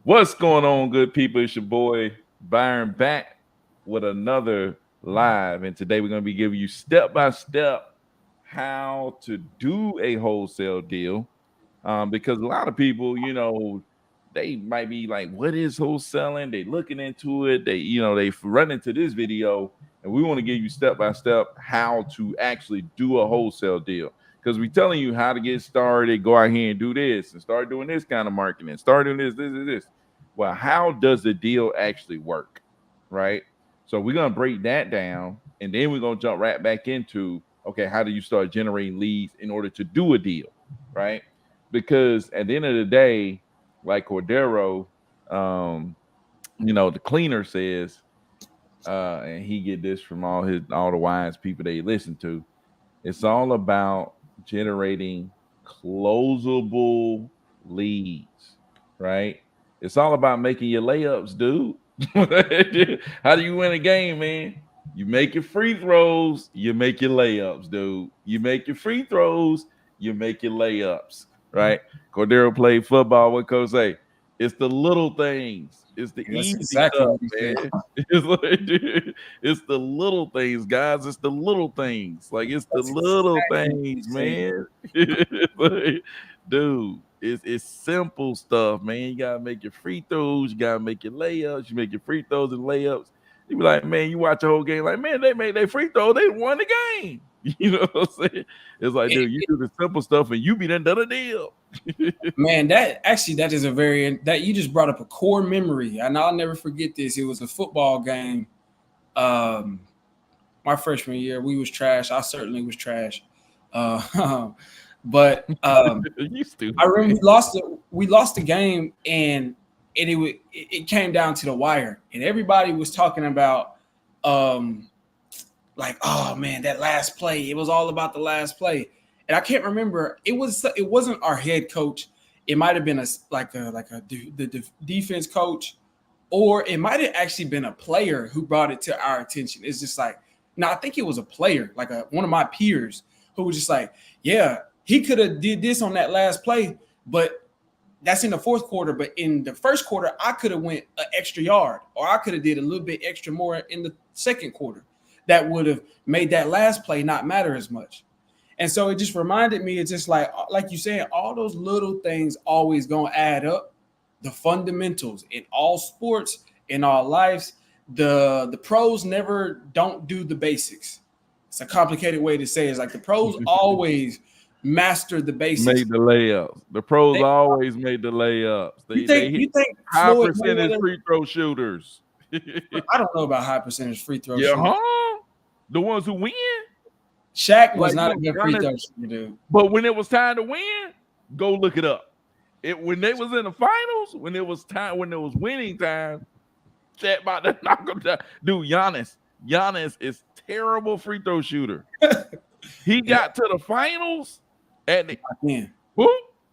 What's going on, good people? It's your boy Byron back with another live. And today we're going to be giving you step by step how to do a wholesale deal. Because a lot of people, they might be like, what is wholesaling? They looking into it. They run into this video, and we want to give you step by step how to actually do a wholesale deal. Because we're telling you how to get started, go out here and do this and start doing this kind of marketing, start doing this. Well, how does the deal actually work? Right. So we're gonna break that down, and then we're gonna jump right back into okay, how do you start generating leads in order to do a deal? Right. Because at the end of the day, like Cordero, um, the cleaner says, and he get this from all the wise people they listen to. It's all about generating closable leads, right? It's all about making your layups, dude. How do you win a game, man? You make your free throws, you make your layups, dude. You make your free throws, you make your layups, right? Cordero played football. What coach say? It's the little things. It's the That's easy exactly stuff, what he said. man. It's like, dude, it's the little things, guys. It's the little things. Like it's the That's little exactly what he things, said. man. It's like, dude, it's simple stuff, man. You gotta make your free throws, you gotta make your layups, you make your free throws and layups. You be like, man, you watch the whole game, like, man, they made their free throw, they won the game. You know what I'm saying? It's like, It- dude, you do the simple stuff and you be done a deal. Man, that is a very that you just brought up a core memory, and I'll never forget this. It was a football game. Um, my freshman year, we was trash. I certainly was trash. But You I stupid, remember man. we lost the game, and it came down to the wire, and everybody was talking about um like, oh man, that last play. It was all about the last play, and I can't remember. It wasn't our head coach. It might have been the defense coach, or it might have actually been a player who brought it to our attention. It's just like, no, I think it was a player, like one of my peers, who was just like, yeah, he could have did this on that last play, but that's in the fourth quarter. But in the first quarter, I could have went an extra yard, or I could have did a little bit extra more in the second quarter. That would have made that last play not matter as much. And so it just reminded me, it's just like you said, all those little things always gonna add up. The fundamentals in all sports, in our lives, the pros never don't do the basics. It's a complicated way to say it. It's like the pros always master the basics. Made the layups. The pros They, always made the layups. you They think hit you think high Floyd percentage Mayweather? free throw shooters. I don't know about high percentage free throw Yeah, shooters. huh? The ones who win, Shaq was like not a look, good free Giannis, throw shooter, dude. but when it was time to win, go look it up. It when they was in the finals, when it was time, when it was winning time, Chat about to knock him down. Dude, Giannis is terrible free throw shooter. He Yeah, got to the finals and the, man. boop,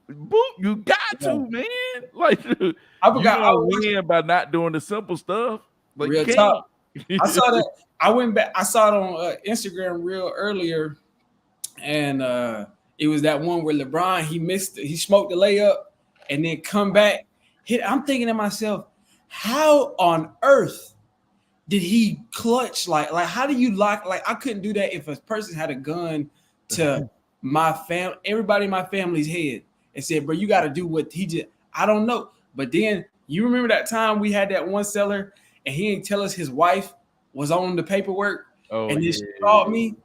boop. You got Yeah. to, man. Like, dude, I you forgot. I gonna was watching win by not doing the simple stuff. Like you real talk. can't. I saw that. I went back. I saw it on Instagram real earlier, and it was that one where LeBron he missed. He smoked the layup, and then come back hit. I'm thinking to myself, how on earth did he clutch? Like how do you lock? Like I couldn't do that if a person had a gun to my everybody in my family's head and said, "Bro, you got to do what he did." I don't know, but then you remember that time we had that one seller and he didn't tell us his wife was on the paperwork, Oh and then yeah, she called me,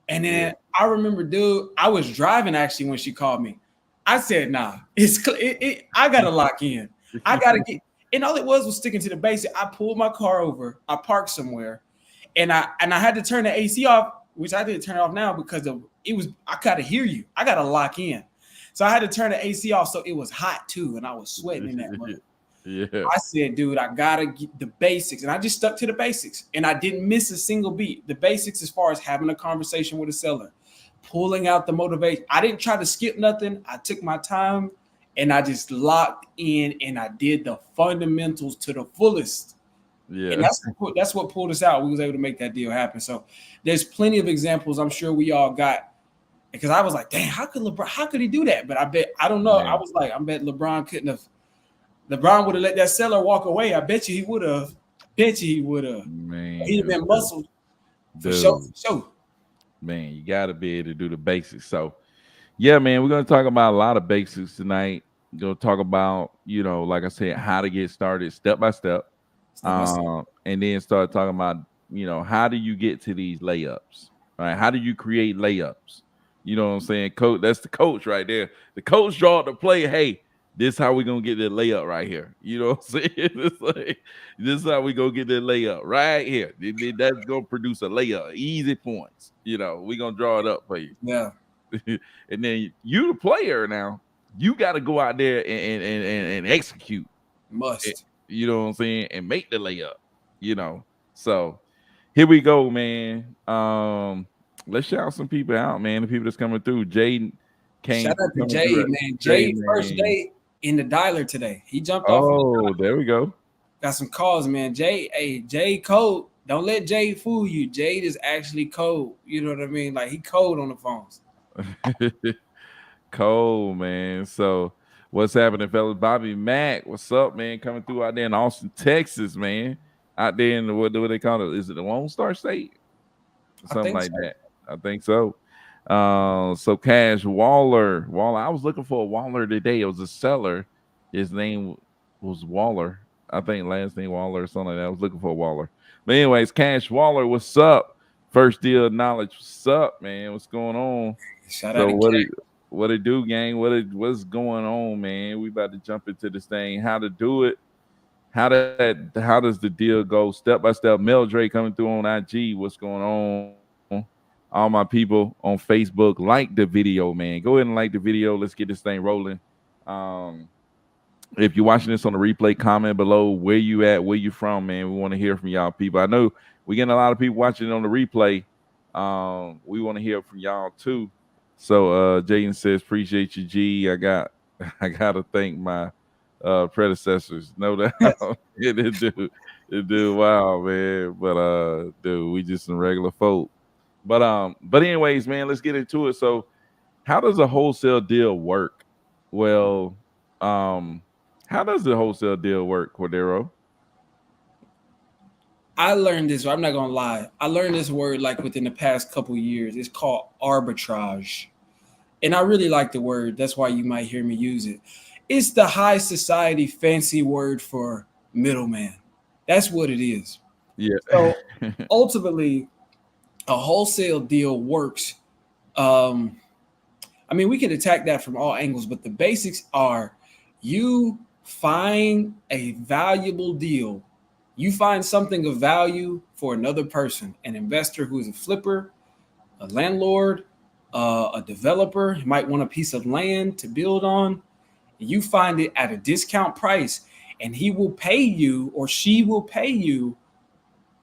and yeah. then I remember, dude, I was driving actually when she called me. I said, "Nah, I gotta lock in. I gotta get." And all it was sticking to the basic. I pulled my car over. I parked somewhere, and I had to turn the AC off, which I didn't turn it off now because it was. I gotta hear you. I gotta lock in. So I had to turn the AC off, so it was hot too, and I was sweating in that mud. Yeah. I said, dude, I gotta get the basics. And I just stuck to the basics. And I didn't miss a single beat. The basics as far as having a conversation with a seller, pulling out the motivation. I didn't try to skip nothing. I took my time and I just locked in and I did the fundamentals to the fullest. And Yeah. that's what pulled us out. We was able to make that deal happen. So there's plenty of examples I'm sure we all got. Because I was like, dang, how could he do that? But I don't know. I Man. was like, I bet LeBron couldn't have LeBron would have let that seller walk away. I bet you he would have. Bet you he would have. He'd have Man, been muscled for sure. dude, For sure. man, you got to be able to do the basics. So, yeah, man, we're gonna talk about a lot of basics tonight. We're gonna talk about, like I said, how to get started step by step, Step by step. and then start talking about, how do you get to these layups, right? How do you create layups? You know what I'm saying? Coach, that's the coach right there. The coach draw the play. Hey, this how we gonna get the layup right here. You know what I'm saying? It's like, this is how we gonna get the layup right here. That's gonna produce a layup, easy points. We gonna draw it up for you. Yeah. And then you, the player, now you got to go out there and execute. it, Must. you know what I'm saying, and make the layup. So here we go, man. Let's shout some people out, man. The people that's coming through. Jaden Shout out to coming through. Jade, man. Jay, Jade first man. day in the dialer today. He jumped off in the Oh, there we go. got some calls, man. Jade, hey, Jade cold. Don't let Jade fool you. Jade is actually cold. You know what I mean? Like he cold on the phones. Cold, man. So what's happening, fellas? Bobby Mack, what's up, man? Coming through out there in Austin, Texas, man. Out there in what do they call it? Is it the Lone Star State? I Something think like so. that. I think so. So Cash Waller. I was looking for a Waller today. It was a seller. His name was Waller. I think last name Waller or something like that. I was looking for a Waller. But anyways, Cash Waller, what's up? First deal of knowledge. What's up, man? What's going on? Shout out So to what it do, gang? What's going on, man? We about to jump into this thing. How to do it? How does the deal go step by step? Mel Dre coming through on IG. What's going on? All my people on Facebook, like the video, man. Go ahead and like the video. Let's get this thing rolling. Um, if you're watching this on the replay, comment below where you at, where you from, man. We want to hear from y'all people. I know we're getting a lot of people watching it on the replay. We want to hear from y'all too. So Jaden says, appreciate you, G. I gotta thank my predecessors, no doubt. It do wow, man. But dude, we just some regular folk. But anyways, man, let's get into it. So how does a wholesale deal work? Well, um, how does the wholesale deal work, Cordero? I learned this. I'm not gonna lie. I learned this word like within the past couple years. It's called arbitrage, and I really like the word. That's why you might hear me use it. It's the high society fancy word for middleman. That's what it is. Yeah. So ultimately, a wholesale deal works. Um, I mean, we can attack that from all angles, but the basics are you find a valuable deal. You find something of value for another person, an investor who is a flipper, a landlord, a developer, who might want a piece of land to build on. You find it at a discount price, and he will pay you or she will pay you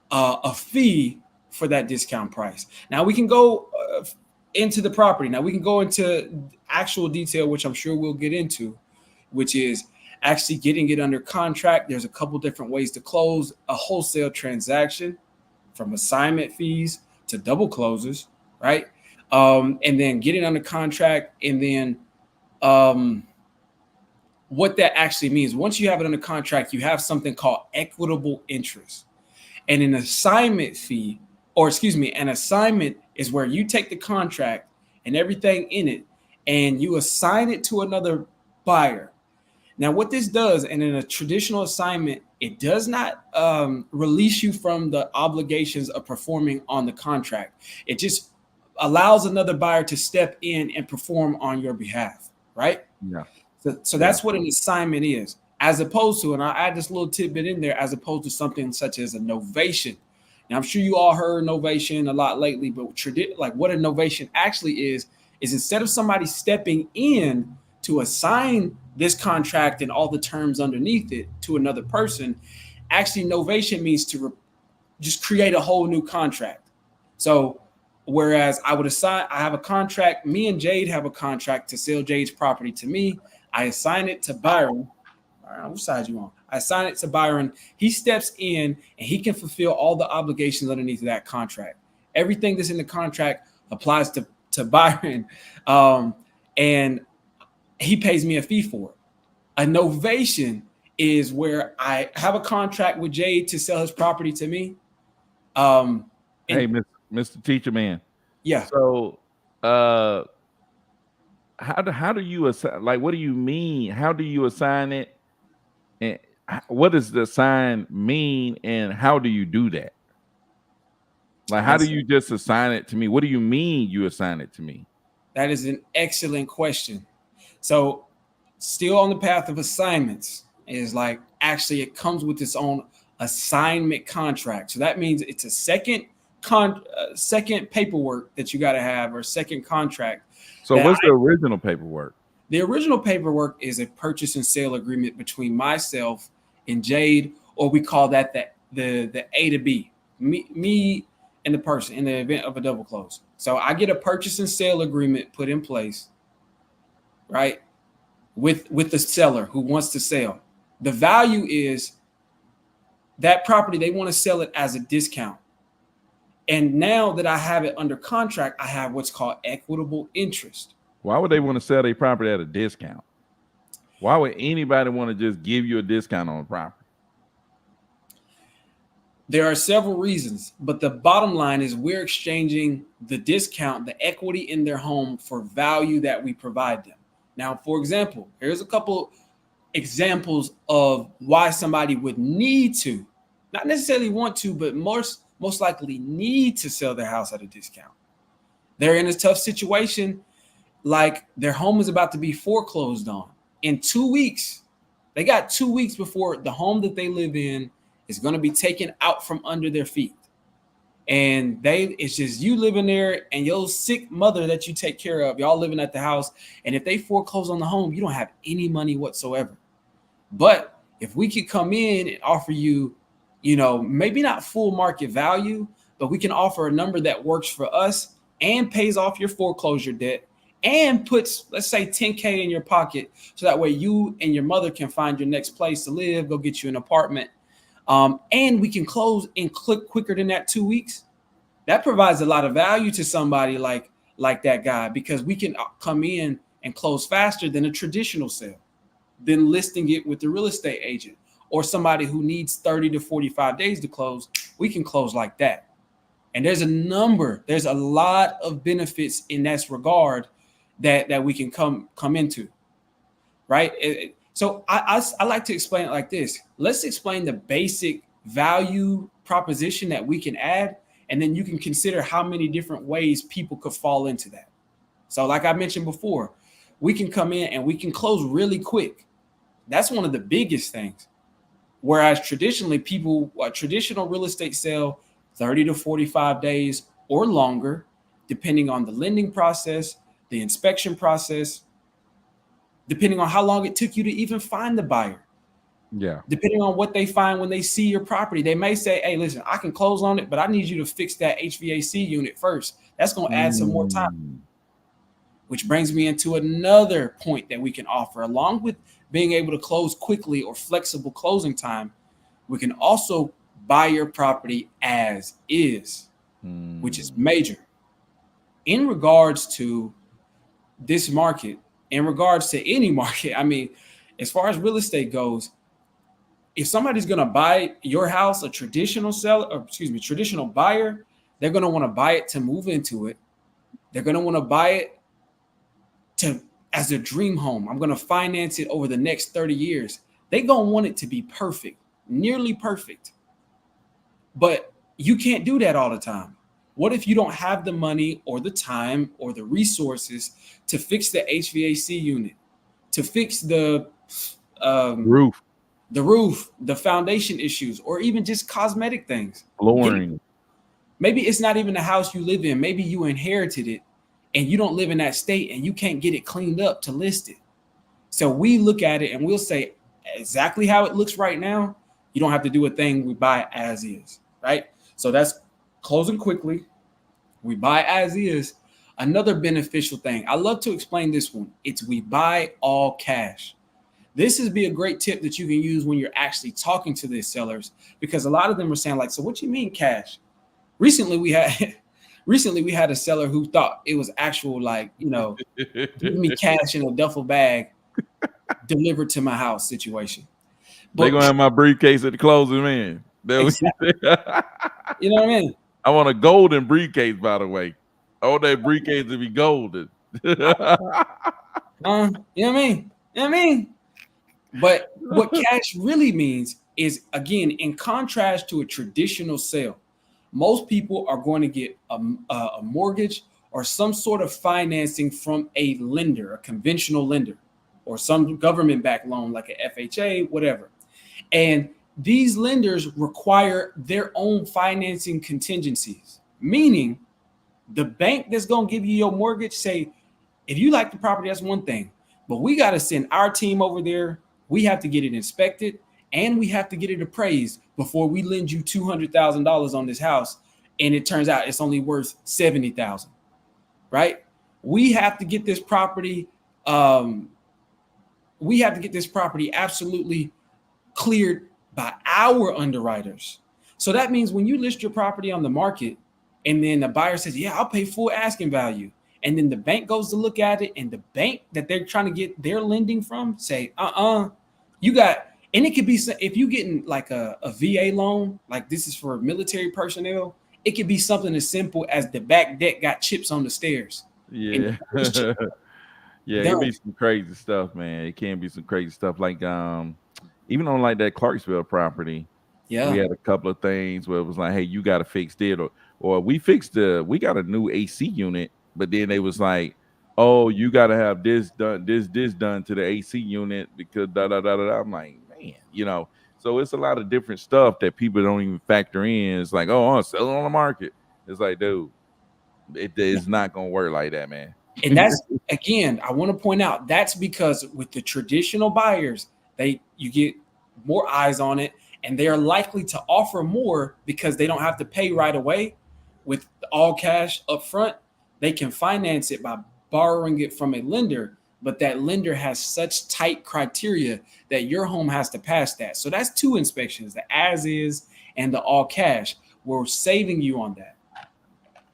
a fee for that discount price. Now we can go into the property. Now we can go into actual detail, which I'm sure we'll get into, which is actually getting it under contract. There's a couple different ways to close a wholesale transaction, from assignment fees to double closes, right? And then getting under contract, and then what that actually means. Once you have it under contract, you have something called equitable interest. And an assignment fee, or excuse me, an assignment is where you take the contract and everything in it and you assign it to another buyer. Now, what this does, and in a traditional assignment, it does not release you from the obligations of performing on the contract. It just allows another buyer to step in and perform on your behalf, right? Yeah. So that's what an assignment is, as opposed to, and I add this little tidbit in there, as opposed to something such as a novation. Now, I'm sure you all heard novation a lot lately, but like what a novation actually is instead of somebody stepping in to assign this contract and all the terms underneath it to another person, actually novation means to just create a whole new contract. So whereas I have a contract, me and Jade have a contract to sell Jade's property to me. I assign it to Byron. Which side you on? I assign it to Byron. He steps in and he can fulfill all the obligations underneath that contract. Everything that's in the contract applies to Byron. And he pays me a fee for it. A novation is where I have a contract with Jade to sell his property to me. Hey, And Mr. Teacher Man. yeah, So, how do you assign? Like, what do you mean? How do you assign it? And what does the sign mean? And how do you do that? Like, how do that's you just assign it to me? What do you mean you assign it to me? that is an excellent question. So, still on the path of assignments is like actually it comes with its own assignment contract. So that means it's a second paperwork that you got to have, or second contract. So, That what's the original paperwork? The original paperwork is a purchase and sale agreement between myself and Jade, or we call that the A to B, me and the person in the event of a double close. So I get a purchase and sale agreement put in place, right, with the seller who wants to sell. The value is that property, they want to sell it as a discount. And now that I have it under contract, I have what's called equitable interest. Why would they want to sell their property at a discount? Why would anybody want to just give you a discount on a property? There are several reasons, but the bottom line is we're exchanging the discount, the equity in their home, for value that we provide them. Now, for example, here's a couple examples of why somebody would need to, not necessarily want to, but most likely need to sell their house at a discount. They're in a tough situation, like their home is about to be foreclosed on in 2 weeks. They got 2 weeks before the home that they live in is going to be taken out from under their feet. And it's just you living there and your sick mother that you take care of, y'all living at the house. And if they foreclose on the home, you don't have any money whatsoever. But if we could come in and offer you, maybe not full market value, but we can offer a number that works for us and pays off your foreclosure debt and puts, let's say, $10K in your pocket, so that way you and your mother can find your next place to live, go get you an apartment. And we can close and click quicker than that 2 weeks. That provides a lot of value to somebody like that guy, because we can come in and close faster than a traditional sale, than listing it with the real estate agent, or somebody who needs 30 to 45 days to close. We can close like that. And there's a lot of benefits in that regard that we can come into, right? So I like to explain it like this. Let's explain the basic value proposition that we can add, and then you can consider how many different ways people could fall into that. So like I mentioned before, we can come in and we can close really quick. That's one of the biggest things. Whereas traditionally traditional real estate sale 30 to 45 days or longer, depending on the lending process, the inspection process, depending on how long it took you to even find the buyer. Yeah. Depending on what they find when they see your property, they may say, hey, listen, I can close on it, but I need you to fix that HVAC unit first. That's going to add some more time. Which brings me into another point that we can offer. Along with being able to close quickly or flexible closing time, we can also buy your property as is, which is major. In regards to this market, in regards to any market, I mean, as far as real estate goes, if somebody's going to buy your house, traditional buyer, they're going to want to buy it to move into it. They're going to want to buy it as their dream home. I'm going to finance it over the next 30 years. They're going to want it to be perfect, nearly perfect. But you can't do that all the time. What if you don't have the money or the time or the resources to fix the HVAC unit, to fix the roof, the foundation issues, or even just cosmetic things? Flooring. Maybe it's not even the house you live in. Maybe you inherited it and you don't live in that state and you can't get it cleaned up to list it. So we look at it and we'll say exactly how it looks right now. You don't have to do a thing. We buy as is, right? So that's closing quickly. We buy as is. Another beneficial thing, I love to explain this one. It's we buy all cash. This is be a great tip that you can use when you're actually talking to these sellers, because a lot of them are saying like, so what you mean cash? Recently we had a seller who thought it was actual, like, give me cash in a duffel bag delivered to my house situation. They But gonna have my briefcase at the closing, man. exactly, you know what I mean? I want a golden briefcase, by the way. I want that briefcase to be golden. You know what I mean? You know what I mean? But what cash really means is, again, in contrast to a traditional sale, most people are going to get a mortgage or some sort of financing from a lender, a conventional lender, or some government backed loan like a FHA, whatever. And these lenders require their own financing contingencies, meaning the bank that's going to give you your mortgage say, if you like the property, that's one thing, but we got to send our team over there. We have to get it inspected and we have to get it appraised before we lend you $200,000 on this house. And it turns out it's only worth 70,000, right? We have to get this property. We have to get this property absolutely cleared by our underwriters. So that means when you list your property on the market and then the buyer says, yeah, I'll pay full asking value. And then the bank goes to look at it and the bank that they're trying to get their lending from say, you got, and it could be, if you're getting like a VA loan, like this is for military personnel, it could be something as simple as the back deck got chips on the stairs. Yeah. Yeah, it be some crazy stuff, man. It can be some crazy stuff. Like even on like that Clarksville property, we had a couple of things where it was like, hey, you gotta fix it, or we got a new AC unit, but then they was like, oh, you gotta have this done, this done to the AC unit because da da da da da. I'm like, man, so it's a lot of different stuff that people don't even factor in. It's like, oh, I'll sell it on the market. It's like, dude, it is not gonna work like that, man. And that's, again, I want to point out that's because with the traditional buyers, you get more eyes on it and they're likely to offer more because they don't have to pay right away with all cash up front. They can finance it by borrowing it from a lender, but that lender has such tight criteria that your home has to pass that. So that's two inspections, the as is and the all cash. We're saving you on that.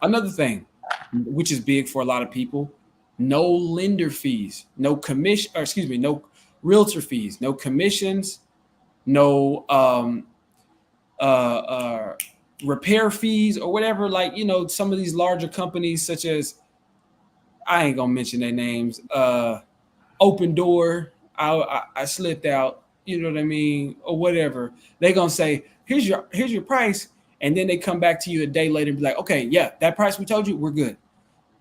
Another thing, which is big for a lot of people, no lender fees, no commission, or excuse me, no realtor fees, no commissions, no repair fees or whatever. Like, some of these larger companies, such as, I ain't gonna mention their names, Open Door, I slipped out, you know what I mean, or whatever. They gonna say, here's your price, and then they come back to you a day later and be like, okay, yeah, that price we told you, we're good.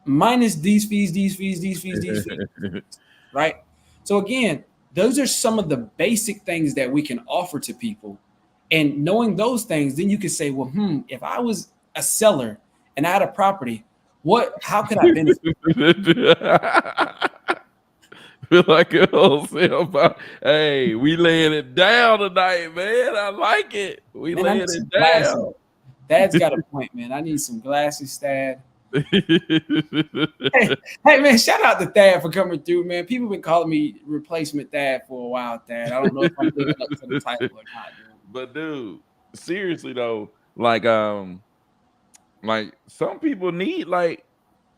Minus these fees, right? So again, those are some of the basic things that we can offer to people. And knowing those things, then you can say, well, if I was a seller and I had a property, how could I benefit? Feel like a wholesale. Hey, we laying it down tonight, man. I like it. We laying it down. Dad's got a point, man. I need some glasses, Thad. hey, man, shout out to Thad for coming through, man. People been calling me replacement Thad for a while, Thad. I don't know if I'm living up to the title or not, dude. But dude, seriously though, like some people need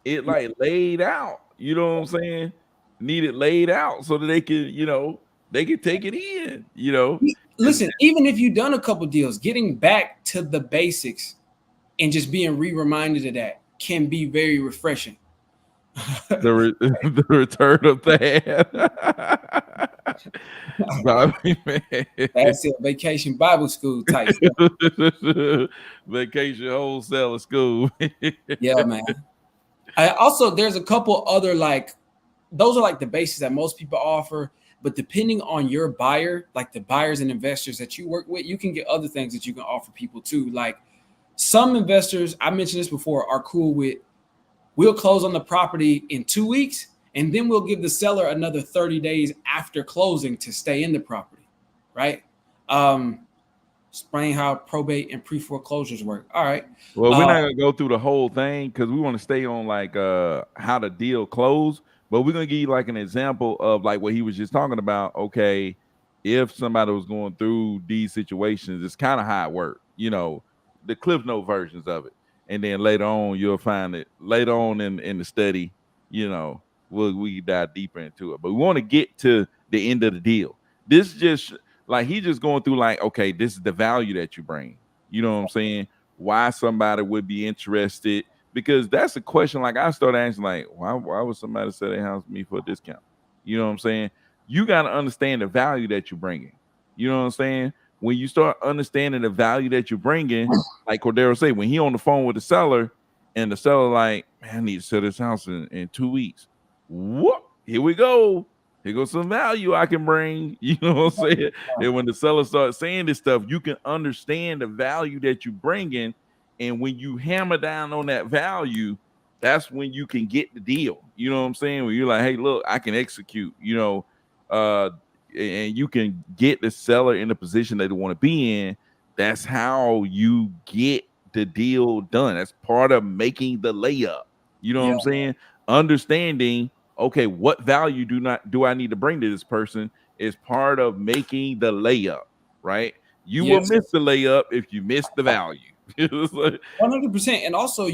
it laid out. You know what I'm saying? Need it laid out so that they can take it in. Listen, even if you've done a couple deals, getting back to the basics and just being reminded of that can be very refreshing. The return of that. Bobby, man. That's it. Vacation Bible school type stuff. Vacation wholesale school. Yeah, man. Also, there's a couple other those are the basics that most people offer. But depending on your buyer, like the buyers and investors that you work with, you can get other things that you can offer people too. Like some investors, I mentioned this before, are cool with, we'll close on the property in 2 weeks, and then we'll give the seller another 30 days after closing to stay in the property, right? Explain how probate and pre-foreclosures work. All right. Well, we're not gonna go through the whole thing because we want to stay on how the deal closed. But we're gonna give you an example of what he was just talking about. Okay, if somebody was going through these situations, it's kind of how it worked. The Cliff Note versions of it, and then later on you'll find it later on in the study. We dive deeper into it, but we want to get to the end of the deal. This just Like he just going through like, okay, this is the value that you bring. You know what I'm saying? Why somebody would be interested? Because that's a question. Like I started asking, like, why would somebody sell their house to me for a discount? You know what I'm saying? You got to understand the value that you're bringing. You know what I'm saying? When you start understanding the value that you're bringing, like Cordero say, when he on the phone with the seller, and the seller like, man, I need to sell this house in 2 weeks. Whoop, here we go. Here goes some value I can bring. You know what I'm saying? And when the seller starts saying this stuff, you can understand the value that you're bringing. And when you hammer down on that value, that's when you can get the deal. You know what I'm saying? When you're like, hey, look, I can execute, uh, and you can get the seller in the position they want to be in. That's how you get the deal done. That's part of making the layup. You know what Yeah. I'm saying? Understanding, okay, what value do I need to bring to this person is part of making the layup, right? You will Yes. miss the layup if you miss the value. It's like, 100%. And also,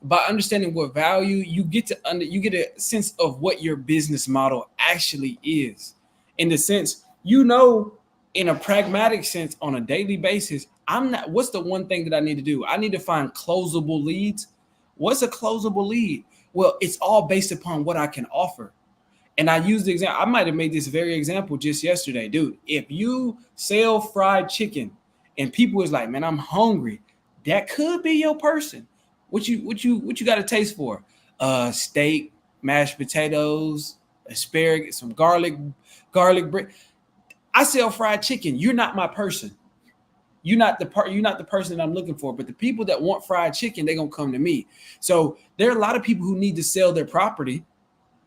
by understanding what value you get you get a sense of what your business model actually is. In the sense, in a pragmatic sense, on a daily basis, I'm not. What's the one thing that I need to do? I need to find closable leads. What's a closable lead? Well, it's all based upon what I can offer. And I used the example. I might have made this very example just yesterday, dude. If you sell fried chicken and people is like, man, I'm hungry, that could be your person. What you got a taste for? Steak, mashed potatoes, asparagus, some garlic bread. I sell fried chicken. You're not my person. You're not the person that I'm looking for. But the people that want fried chicken, they're gonna come to me. So there are a lot of people who need to sell their property.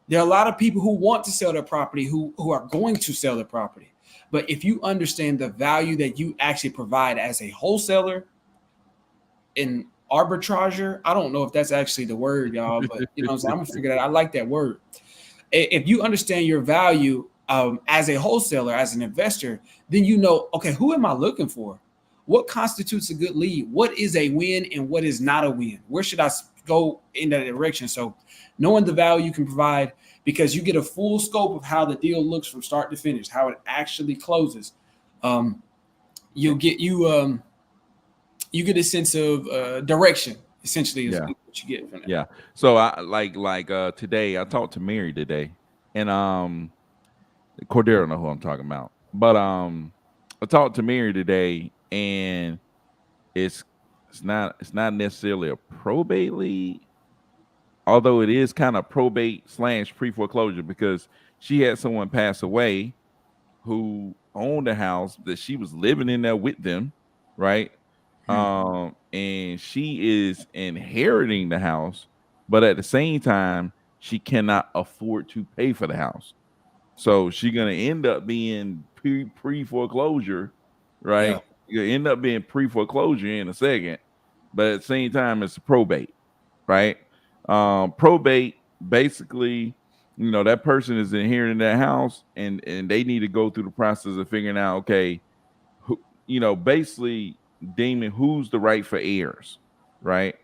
There are a lot of people who want to sell their property who are going to sell their property. But if you understand the value that you actually provide as a wholesaler, an arbitrager, I don't know if that's actually the word, y'all, but you know what I'm saying? I'm gonna figure that out. I like that word. If you understand your value as a wholesaler, as an investor, then you know, okay, who am I looking for? What constitutes a good lead? What is a win and what is not a win? Where should I go in that direction? So knowing the value you can provide, because you get a full scope of how the deal looks from start to finish, how it actually closes. You'll get you get a sense of direction. Essentially, is yeah, what you get from that. yeah. So I like today I talked to Mary today, and Cordero know who I'm talking about, but I talked to Mary today, and it's it's not necessarily a probate lead, although it is kind of probate slash pre foreclosure because she had someone pass away who owned a house that she was living in there with them, right? And she is inheriting the house, but at the same time, she cannot afford to pay for the house. So she's gonna end up being pre foreclosure, Yeah. right? You end up being pre foreclosure in a second, but at the same time, it's a probate, right? Probate basically, that person is inheriting that house, and they need to go through the process of figuring out, okay, who, basically deeming who's the rightful heirs, right?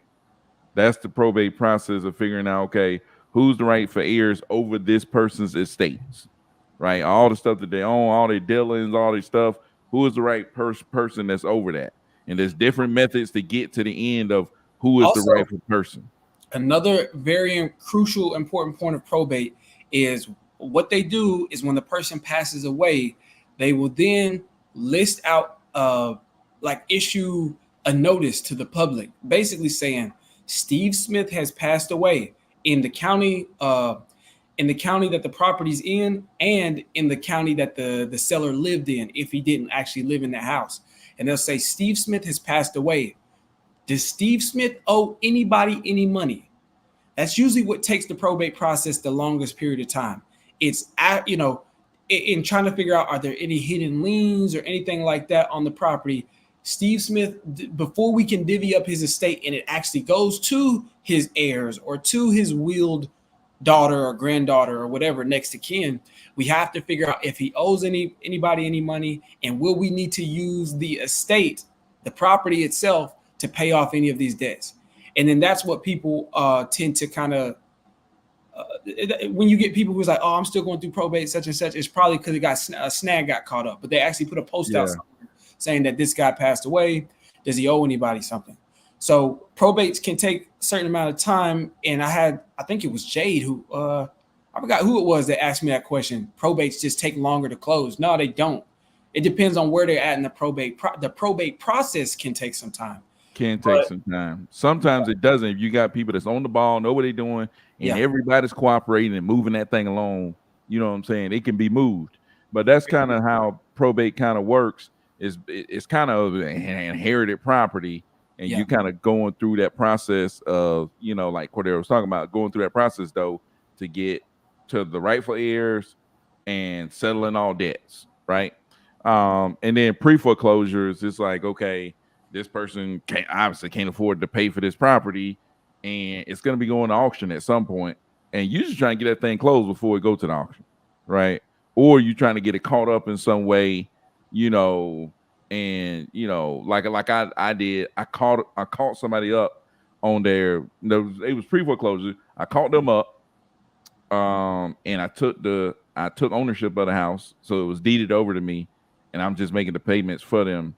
That's the probate process of figuring out, okay, who's the rightful heirs over this person's estates, right? All the stuff that they own, all their dealings, all their stuff. Who is the right person that's over that? And there's different methods to get to the end of who is the Also, rightful person. another very crucial, important point of probate is what they do is when the person passes away, they will then list out, like issue a notice to the public, basically saying Steve Smith has passed away in the county, that the property's in, and in the county that the seller lived in, if he didn't actually live in the house. And they'll say Steve Smith has passed away. Does Steve Smith owe anybody any money? That's usually what takes the probate process the longest period of time. It's in trying to figure out, are there any hidden liens or anything like that on the property. Steve Smith, before we can divvy up his estate and it actually goes to his heirs or to his willed daughter or granddaughter or whatever next to kin, we have to figure out if he owes anybody any money, and will we need to use the estate, the property itself, to pay off any of these debts. And then that's what people tend to kind of when you get people who's like, oh, I'm still going through probate, such and such, it's probably because it got a snag got caught up. But they actually put a post out Yeah. somewhere saying that this guy passed away. Does he owe anybody something? So probates can take a certain amount of time. And I think it was Jade who, I forgot who it was that asked me that question. Probates just take longer to close. No, they don't. It depends on where they're at in the probate. The probate process can take some time. Can take But some time. Sometimes it doesn't. If you got people that's on the ball, know what they're doing, and yeah, everybody's cooperating and moving that thing along, you know what I'm saying? It can be moved. But that's kind of how probate kind of works. It's kind of an inherited property, and yeah, you kind of going through that process of, like Cordero was talking about, going through that process though to get to the rightful heirs and settling all debts, right? And then pre-foreclosures, it's like, okay, this person obviously can't afford to pay for this property, and it's going to be going to auction at some point, and you just trying to get that thing closed before it go to the auction, right? Or you trying to get it caught up in some way, and like I did, I caught somebody up on their, it was pre-foreclosure. I caught them up, and I took ownership of the house, so it was deeded over to me, and I'm just making the payments for them,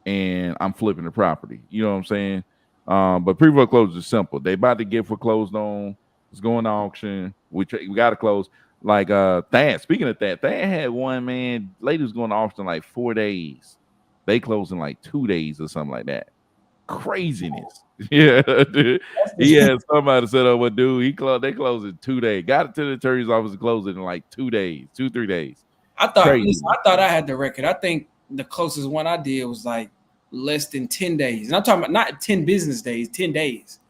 and I'm flipping the property. You know what I'm saying? But pre-foreclosure is simple. They about to get foreclosed on. It's going to auction. We got to close. Like Thad. Speaking of that, Thad had one, man. Lady was going to auction like 4 days. They closed in like 2 days or something like that. Craziness. Yeah, dude. He had somebody set up with dude. They closed in 2 days. Got it to the attorney's office and closed it in like 2 days, 3 days. listen, I thought I had the record. I think the closest one I did was like less than 10 days. And I'm talking about not 10 business days, 10 days.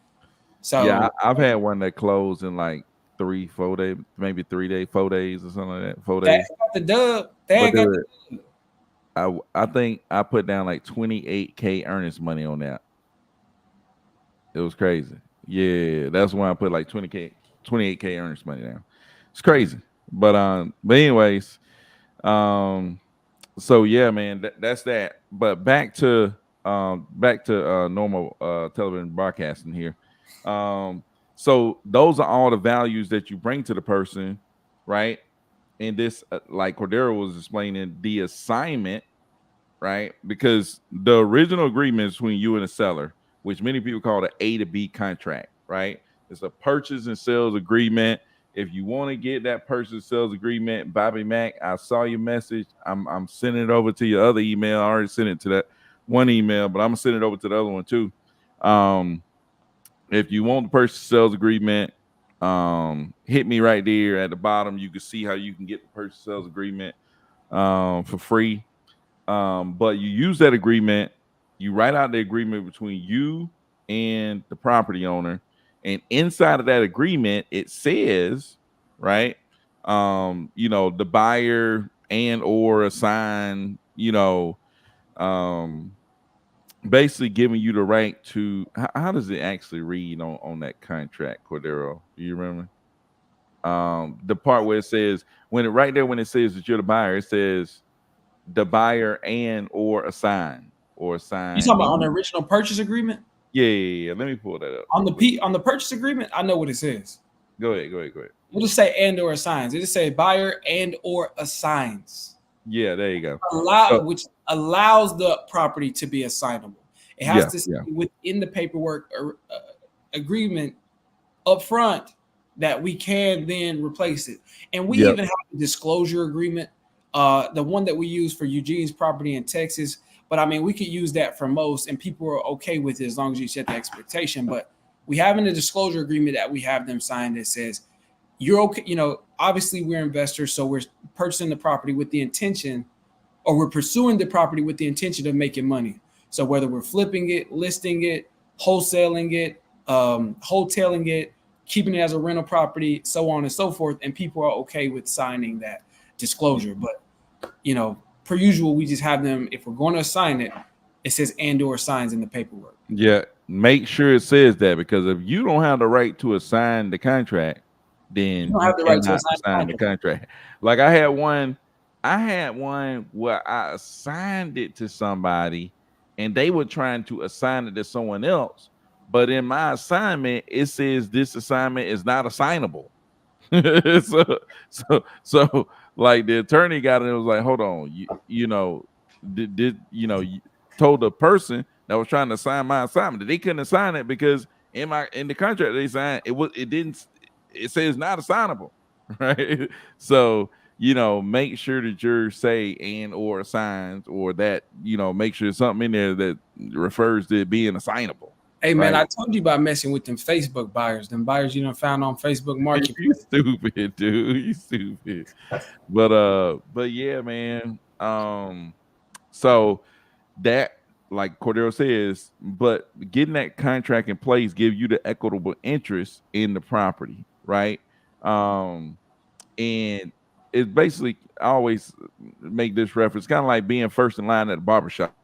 So Yeah, I've had one that closed in like 3, 4 days, maybe 3 days, 4 days or something like that. 4 days. got the dub. But Dad got the dub. I think I put down like 28K earnest money on that. It was crazy. Yeah, that's when I put like 20K, 28K earnest money down. It's crazy. But anyways, um so yeah, man, that's that. But back to normal television broadcasting here. So those are all the values that you bring to the person, right? And this, like Cordero was explaining, the assignment, right? Because the original agreement is between you and the seller, which many people call the A to B contract, right? It's a purchase and sales agreement. If you want to get that purchase and sales agreement, Bobby Mack, I saw your message. I'm sending it over to your other email. I already sent it to that one email, but I'm gonna send it over to the other one too. If you want the purchase and sales agreement, hit me right there at the bottom. You can see how you can get the purchase and sales agreement for free. But you use that agreement, you write out the agreement between you and the property owner, and inside of that agreement, it says, right, the buyer and or assign, basically giving you the right to. How does it actually read on that contract, Cordero? Do you remember? The part where it says when it says that you're the buyer, it says the buyer and or assign or You talking about on assignee. the original purchase agreement? Yeah. Let me pull that up On real the quick. on the purchase agreement, I know what it says. Go ahead. We'll just say and or assigns. It just say buyer and or assigns. Yeah, there you go. Which allows the property to be assignable. It has to say within the paperwork or agreement up front that we can then replace it. And we even have a disclosure agreement, the one that we use for Eugene's property in Texas. But I mean, we could use that for most, and people are okay with it as long as you set the expectation. But we have in the disclosure agreement that we have them sign that says you're okay. Obviously we're investors, so we're purchasing the property with the intention, or we're pursuing the property with the intention of making money. So whether we're flipping it, listing it, wholesaling it, hoteling it, keeping it as a rental property, so on and so forth, and people are okay with signing that disclosure. But per usual, we just have them, if we're going to assign it, it says and or signs in the paperwork. Yeah, make sure it says that, because if you don't have the right to assign the contract, then You don't have the right to assign the contract. Like I had one where I assigned it to somebody and they were trying to assign it to someone else. But in my assignment, it says this assignment is not assignable. So like the attorney got it and was like, hold on, did you told the person that was trying to sign my assignment that they couldn't assign it because in the contract they signed it didn't it says not assignable, right? So make sure the jurors say and or assigns or that make sure there's something in there that refers to it being assignable, Hey man, right? I told you about messing with them Facebook buyers, them buyers found on Facebook You Marketplace. stupid, dude. You stupid. But yeah, man. So that, like Cordero says, but getting that contract in place give you the equitable interest in the property, right? And it's basically I always make this reference, kind of like being first in line at a barbershop.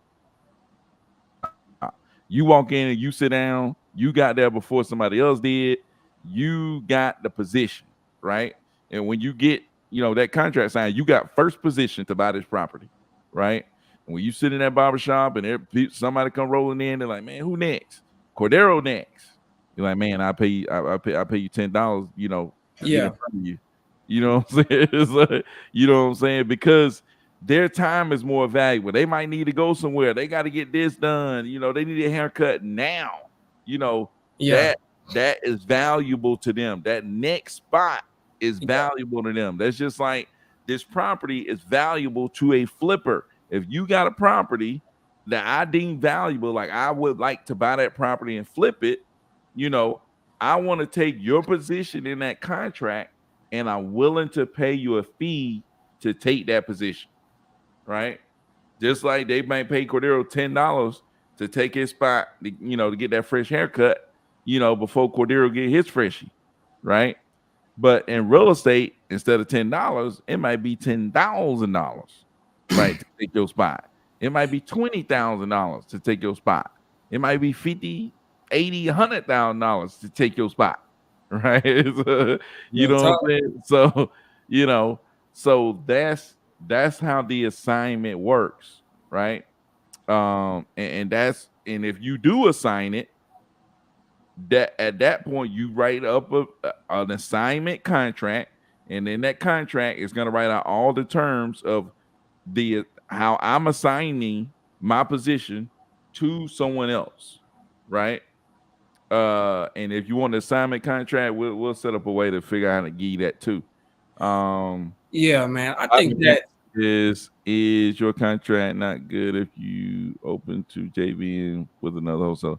You walk in and you sit down, you got there before somebody else did, you got the position, right? And when you get, that contract signed, you got first position to buy this property, right? And when you sit in that barbershop and somebody come rolling in, they're like, man, who next? Cordero next. You're like, man, I pay you $10, to get in Yeah, front of you. You know what I'm saying? It's like, you know what I'm saying? Because their time is more valuable. They might need to go somewhere. They got to get this done. They need a haircut now. You know, yeah, that is valuable to them. That next spot is yeah, valuable to them. That's just like this property is valuable to a flipper. If you got a property that I deem valuable, like I would like to buy that property and flip it, I want to take your position in that contract and I'm willing to pay you a fee to take that position, right? Just like they might pay Cordero $10 to take his spot, to get that fresh haircut, before Cordero get his freshie, right? But in real estate, instead of $10, it might be $10,000, right, to take your spot. It might be $20,000 to take your spot. It might be 50, 80, $100,000 to take your spot, right? So, you real know talk. what I'm saying? So, so that's how the assignment works, right? And if you do assign it, that at that point you write up an assignment contract, and in that contract is going to write out all the terms of the how I'm assigning my position to someone else, right? And if you want an assignment contract, we'll set up a way to figure out how to give you that too. Yeah, man. I I think mean, that is your contract not good if you open to JV with another wholesaler?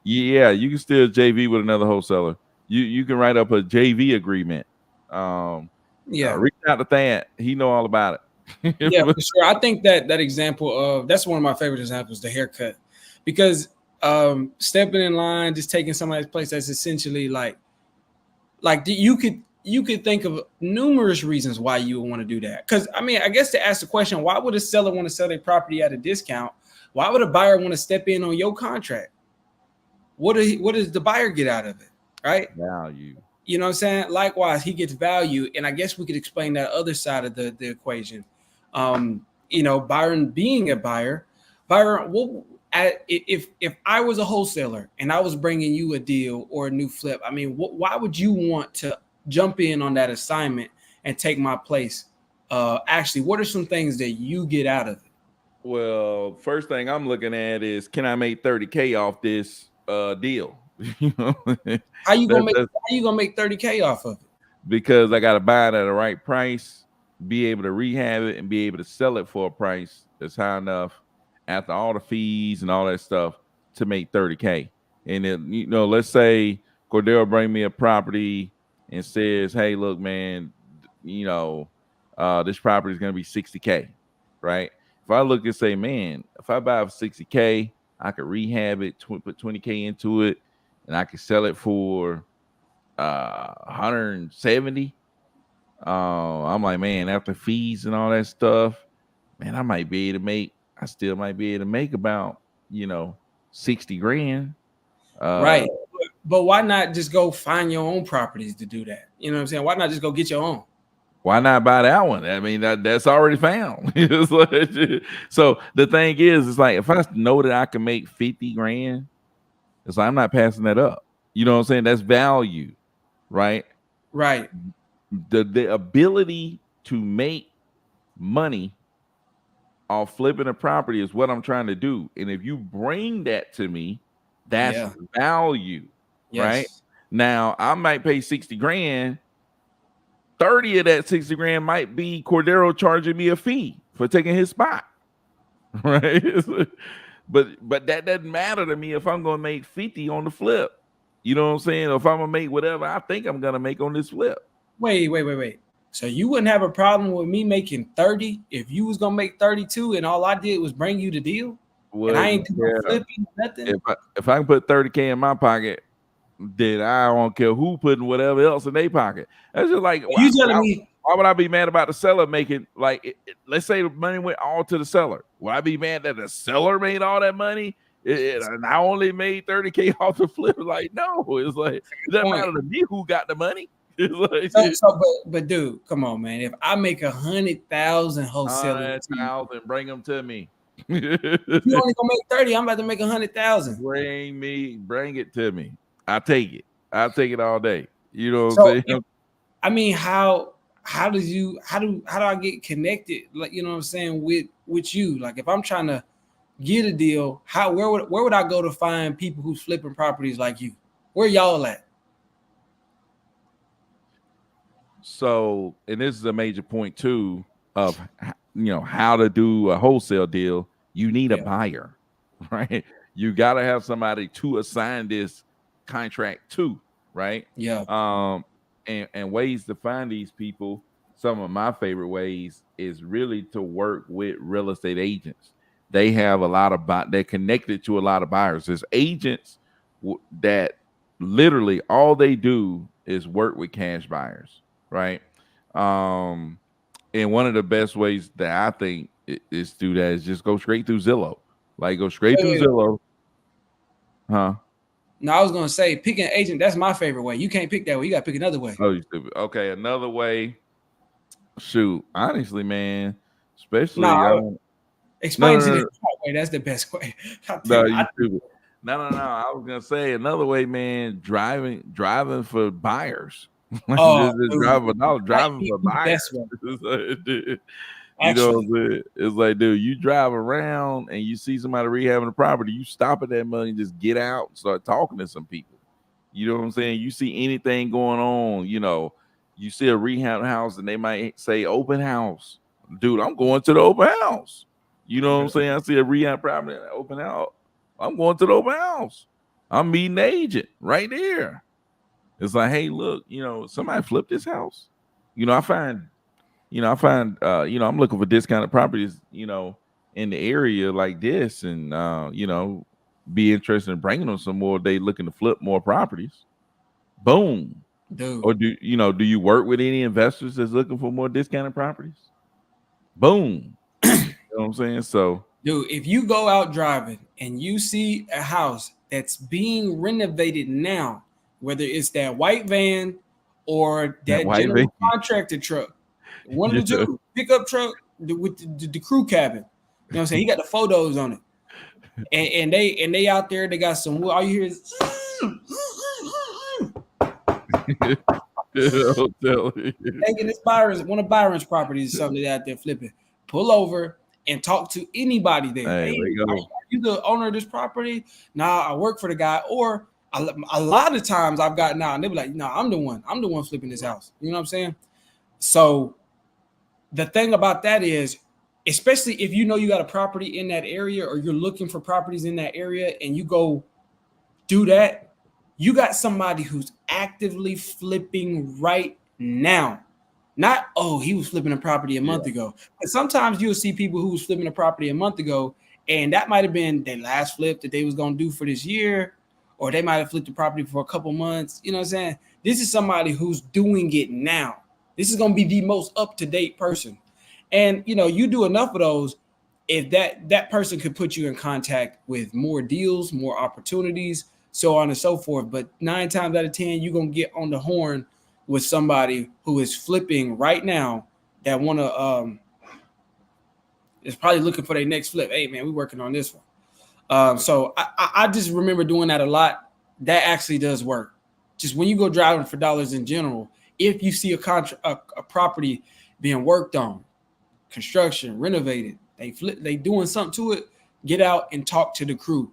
Yeah, you can still JV with another wholesaler. You can write up a JV agreement. yeah, Reach out to Thad. He know all about yeah, it. for sure. I think that example of that's one of my favorite examples, the haircut, because stepping in line, just taking somebody's place, that's essentially you could think of numerous reasons why you would want to do that. Because I mean, I guess to ask the question, why would a seller want to sell their property at a discount? Why would a buyer want to step in on your contract? What does the buyer get out of it, right? Value. You know what I'm saying? Likewise, he gets value, and I guess we could explain that other side of the equation. Byron being a buyer, Byron, if I was a wholesaler and I was bringing you a deal or a new flip, I mean, why would you want to jump in on that assignment and take my place? Actually, what are some things that you get out of it? Well, first thing I'm looking at is can I make 30K off this deal? you know, How you gonna make that's how you gonna make 30K off of it? because I got to buy it at the right price, be able to rehab it, and be able to sell it for a price that's high enough after all the fees and all that stuff to make 30K. And then, let's say Cordero bring me a property and says, "Hey, look, man, this property is going to be 60K, right?" If I look and say, "Man, if I buy it for 60K, I could rehab it, put 20K into it, and I could sell it for 170." I'm like, man, after fees and all that stuff, man, I still might be able to make about 60 grand. Right. But why not just go find your own properties to do that? You know what I'm saying? Why not just go get your own? Why not buy that one? I mean, that's already found. It's like, so the thing is, it's like if I know that I can make 50 grand, it's like I'm not passing that up. You know what I'm saying? That's value, right? Right. the ability to make money off flipping a property is what I'm trying to do. And if you bring that to me, that's Yeah. value, right? Yes. Now I might pay 60 grand. 30 of that 60 grand might be Cordero charging me a fee for taking his spot. Right. But that doesn't matter to me if I'm gonna make 50 on the flip. You know what I'm saying? If I'm gonna make whatever I think I'm gonna make on this flip. Wait. So you wouldn't have a problem with me making 30 if you was gonna make 32 and all I did was bring you the deal? And I Well, ain't do no yeah. flipping, nothing. If I can put 30K in my pocket, then I don't care who putting whatever else in their pocket. That's just like You telling me why would I be mad about the seller making like let's say the money went all to the seller? Would I be mad that the seller made all that money? And I only made 30K off the flip. Like, no, it's like it doesn't point. matter to me who got the money. It's like But dude, come on, man. If I make 100,000 wholesaling, 100,000, bring them to me. you only gonna make 30. I'm about to make 100,000. Bring it to me. I'll take it all day. You know what I'm saying? I mean, how do I get connected? Like, you know what I'm saying, with you? Like, if I'm trying to get a deal, where would I go to find people who's flipping properties like you? Where y'all at? So, and this is a major point too of how to do a wholesale deal. You need a buyer, right? You got to have somebody to assign this contract to, right? Yeah. And ways to find these people. Some of my favorite ways is really to work with real estate agents. They have a lot of they're connected to a lot of buyers. There's agents that literally all they do is work with cash buyers, right? And one of the best ways that I think is to do that is just go straight through Zillow. Like go straight through Zillow. Huh? No, I was gonna say picking an agent, that's my favorite way. You can't pick that way, you gotta pick another way. Oh, you stupid. Okay, another way. Shoot, honestly, man, especially explain to the way. That's the best way. No, you stupid. No. I was gonna say another way, man. Driving for buyers. Driving for buyers. You know what I'm saying? It's like, dude, you drive around and you see somebody rehabbing a property, you stop at that money, just get out and start talking to some people. You know what I'm saying? You see anything going on, you see a rehab house and they might say open house. Dude, I'm going to the open house. You know what I'm saying? I see a rehab property open house. I'm going to the open house. I'm meeting the agent right there. It's like, hey, look, somebody flipped this house. I find I'm looking for discounted properties, in the area like this, and be interested in bringing them some more. They looking to flip more properties. Boom. Dude. Or do you work with any investors that's looking for more discounted properties? Boom. You know what I'm saying? So, dude, if you go out driving and you see a house that's being renovated now, whether it's that white van or that general contractor truck, one of the two, pickup truck with the crew cabin. You know what I'm saying? He got the photos on it. And they out there, they got some wood. All you hear is taking this one of Byron's properties or something out there flipping. Pull over and talk to anybody there. Hey, are you the owner of this property? Nah, I work for the guy. Or a lot of times I've gotten out and they be like, no, I'm the one flipping this house. You know what I'm saying? So the thing about that is, especially if you got a property in that area or you're looking for properties in that area and you go do that, you got somebody who's actively flipping right now. Not, he was flipping a property a month ago. But sometimes you'll see people who was flipping a property a month ago, and that might have been their last flip that they was going to do for this year, or they might have flipped the property for a couple months. You know what I'm saying? This is somebody who's doing it now. This is going to be the most up-to-date person. And, you do enough of those, if that person could put you in contact with more deals, more opportunities, so on and so forth. But 9 times out of 10, you're going to get on the horn with somebody who is flipping right now that want to is probably looking for their next flip. Hey, man, we're working on this one. So I just remember doing that a lot. That actually does work. Just when you go driving for dollars in general, If you see a property being worked on, construction, renovated, they doing something to it, get out and talk to the crew.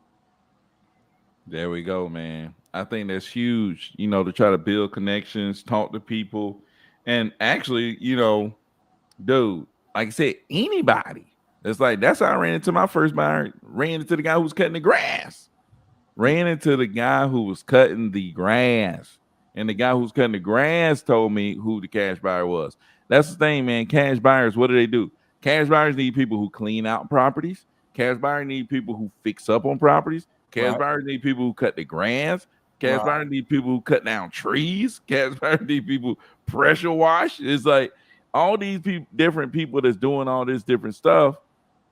There we go, man. I think that's huge, to try to build connections, talk to people. And actually, dude, like I said, anybody. It's like that's how I ran into my first buyer, ran into the guy who was cutting the grass. Ran into the guy who was cutting the grass. And the guy who's cutting the grass told me who the cash buyer was. That's the thing, man. Cash buyers, what do? Cash buyers need people who clean out properties. Cash buyers need people who fix up on properties. Cash Right, buyers need people who cut the grass. Cash right. buyers need people who cut down trees. Cash buyers need people pressure wash. It's like all these people, different people that's doing all this different stuff.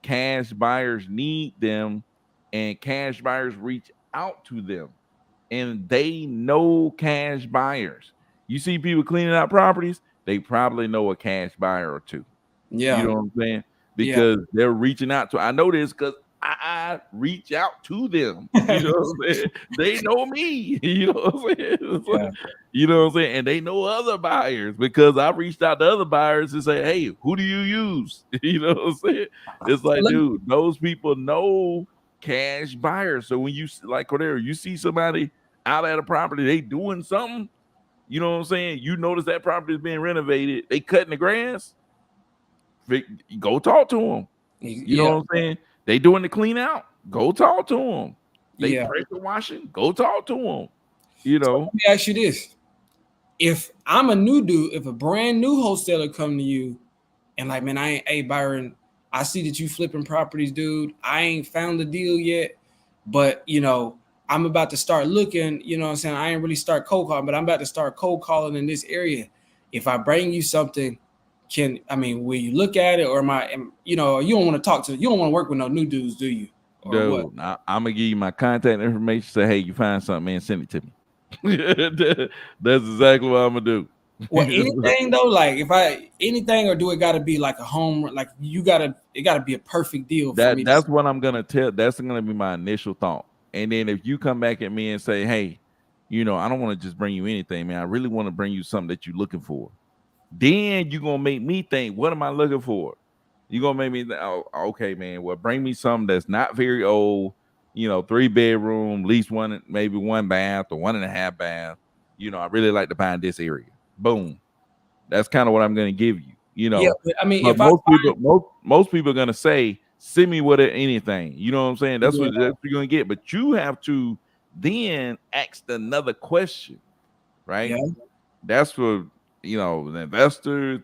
Cash buyers need them, and cash buyers reach out to them, and they know cash buyers. You see people cleaning out properties, they probably know a cash buyer or two. You Yeah, know what I'm saying? yeah. Because they're reaching out to. I know this because I reach out to them. You know what I'm saying? They know me. You know what I'm saying? It's like, Yeah. you know what I'm saying? And they know other buyers because I reached out to other buyers and say, "Hey, who do you use?" You know what I'm saying? It's like, Let me- dude, those people know cash buyers. So when you like Cordero, you see somebody out at a property, they doing something. You know what I'm saying? You notice that property is being renovated. They cutting the grass. Go talk to them. You know Yeah, what I'm saying? They doing the clean out. Go talk to them. They yeah. pressure washing. Go talk to them. You So know let me ask you this: if I'm a new dude, if a brand new wholesaler come to you and like, man, I ain't, hey Byron, I see that you flipping properties, dude. I ain't found the deal yet, but I'm about to start looking. You know what I'm saying? I ain't really start cold calling, but I'm about to start cold calling in this area. If I bring you something, will you look at it, or you don't want to talk to, you don't want to work with no new dudes, do you, or what? dude, I'm gonna give you my contact information. Say, hey, you find something, man, send it to me. That's exactly what I'm gonna Well, do. anything though, like if I anything, or do it got to be like a home, like it got to be a perfect deal for me. That's what I'm gonna tell. That's gonna be my initial thought. And then if you come back at me and say, hey, I don't want to just bring you anything, man. I really want to bring you something that you're looking for. Then you're gonna make me think, what am I looking for? You're gonna make me think, oh, okay, man. Well, bring me something that's not very old, 3-bedroom, at least one, maybe one bath or 1.5 bath. I really like to buy in this area. Boom. That's kind of what I'm gonna give you, Yeah, but I mean, But if I most people are gonna say, send me with anything. You know what I'm saying? That's yeah, what you're gonna get. But you have to then ask another question, right? yeah, That's for the investors,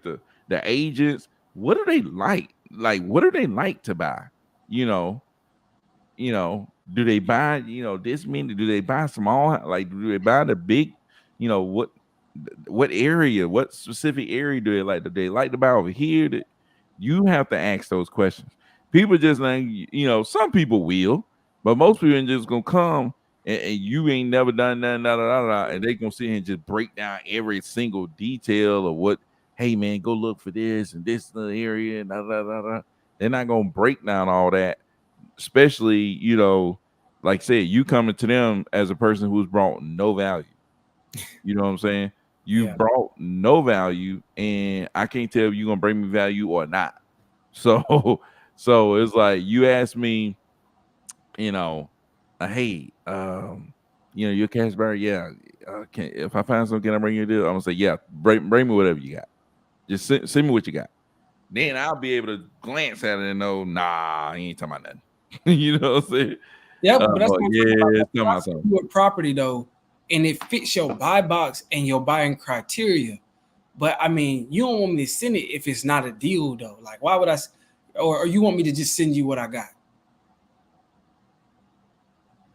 the agents. What do they like? Like, what do they like to buy? You know, do they buy this many? Do they buy small? Like, do they buy the big? What area? What specific area do they like? Do they like to buy over here? You have to ask those questions. People just like some people will, but most people ain't just gonna come and you ain't never done nothing, and they gonna sit here and just break down every single detail of what. Hey man, go look for this and this area and da, da, da, da. They're not gonna break down all that, especially like I said, you coming to them as a person who's brought no value. You know what I'm saying? You yeah. brought no value, and I can't tell if you're gonna bring me value or not. So, so it's like you ask me, hey, your cash buyer, yeah. If I find something, can I bring you a deal? I'm gonna say, yeah, bring me whatever you got. Just send me what you got. Then I'll be able to glance at it and know, nah, he ain't talking about nothing. You know what I'm saying? Yeah, but that's what I'm talking about. Yeah, Like, it's talking if I about send something. you a property though, and it fits your buy box and your buying criteria, but I mean, you don't want me to send it if it's not a deal though. Like, why would or you want me to just send you what I got?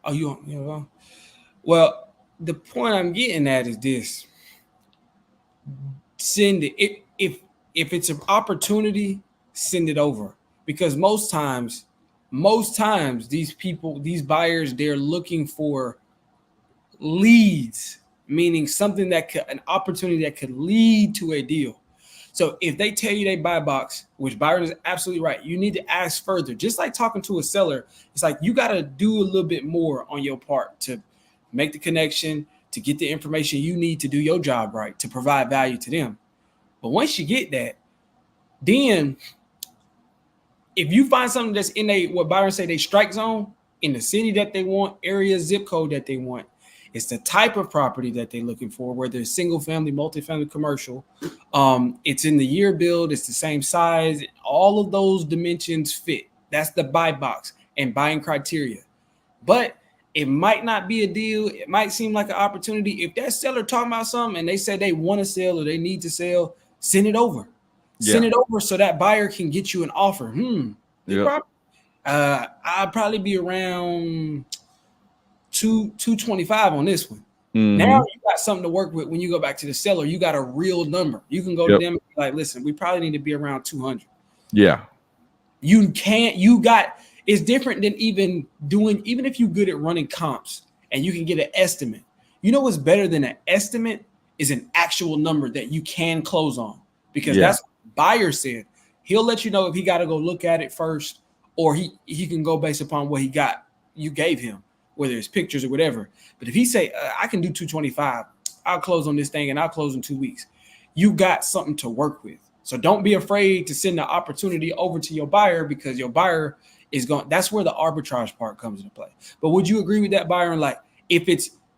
Oh, well, the point I'm getting at is this: send it if it's an opportunity, send it over, because most times these buyers, they're looking for leads, meaning something an opportunity that could lead to a deal. So if they tell you they buy a box, which Byron is absolutely right, you need to ask further. Just like talking to a seller, it's like you got to do a little bit more on your part to make the connection, to get the information you need to do your job right, to provide value to them. But once you get that, then if you find something that's in a what Byron say they strike zone in the city that they want, area, zip code that they want, it's the type of property that they're looking for, whether it's single family, multifamily, commercial. It's in the year build, it's the same size, all of those dimensions fit. That's the buy box and buying criteria. But it might not be a deal. It might seem like an opportunity. If that seller talking about something and they say they want to sell or they need to sell, send it over. Send it over so that buyer can get you an offer. I'd probably be around 225 on this one. Now you got something to work with. When you go back to the seller, you got a real number. You can go to them and be like, listen, we probably need to be around 200. Yeah. It's different than even if you're good at running comps and you can get an estimate. You know what's better than an estimate is an actual number that you can close on, because that's what the buyer said. He'll let you know if he got to go look at it first, or he can go based upon what you gave him, whether it's pictures or whatever. But if he say, I can do 225, I'll close on this thing and I'll close in 2 weeks. You got something to work with. So don't be afraid to send the opportunity over to your buyer, because your buyer is going. That's where the arbitrage part comes into play. But would you agree with that, Byron? Like,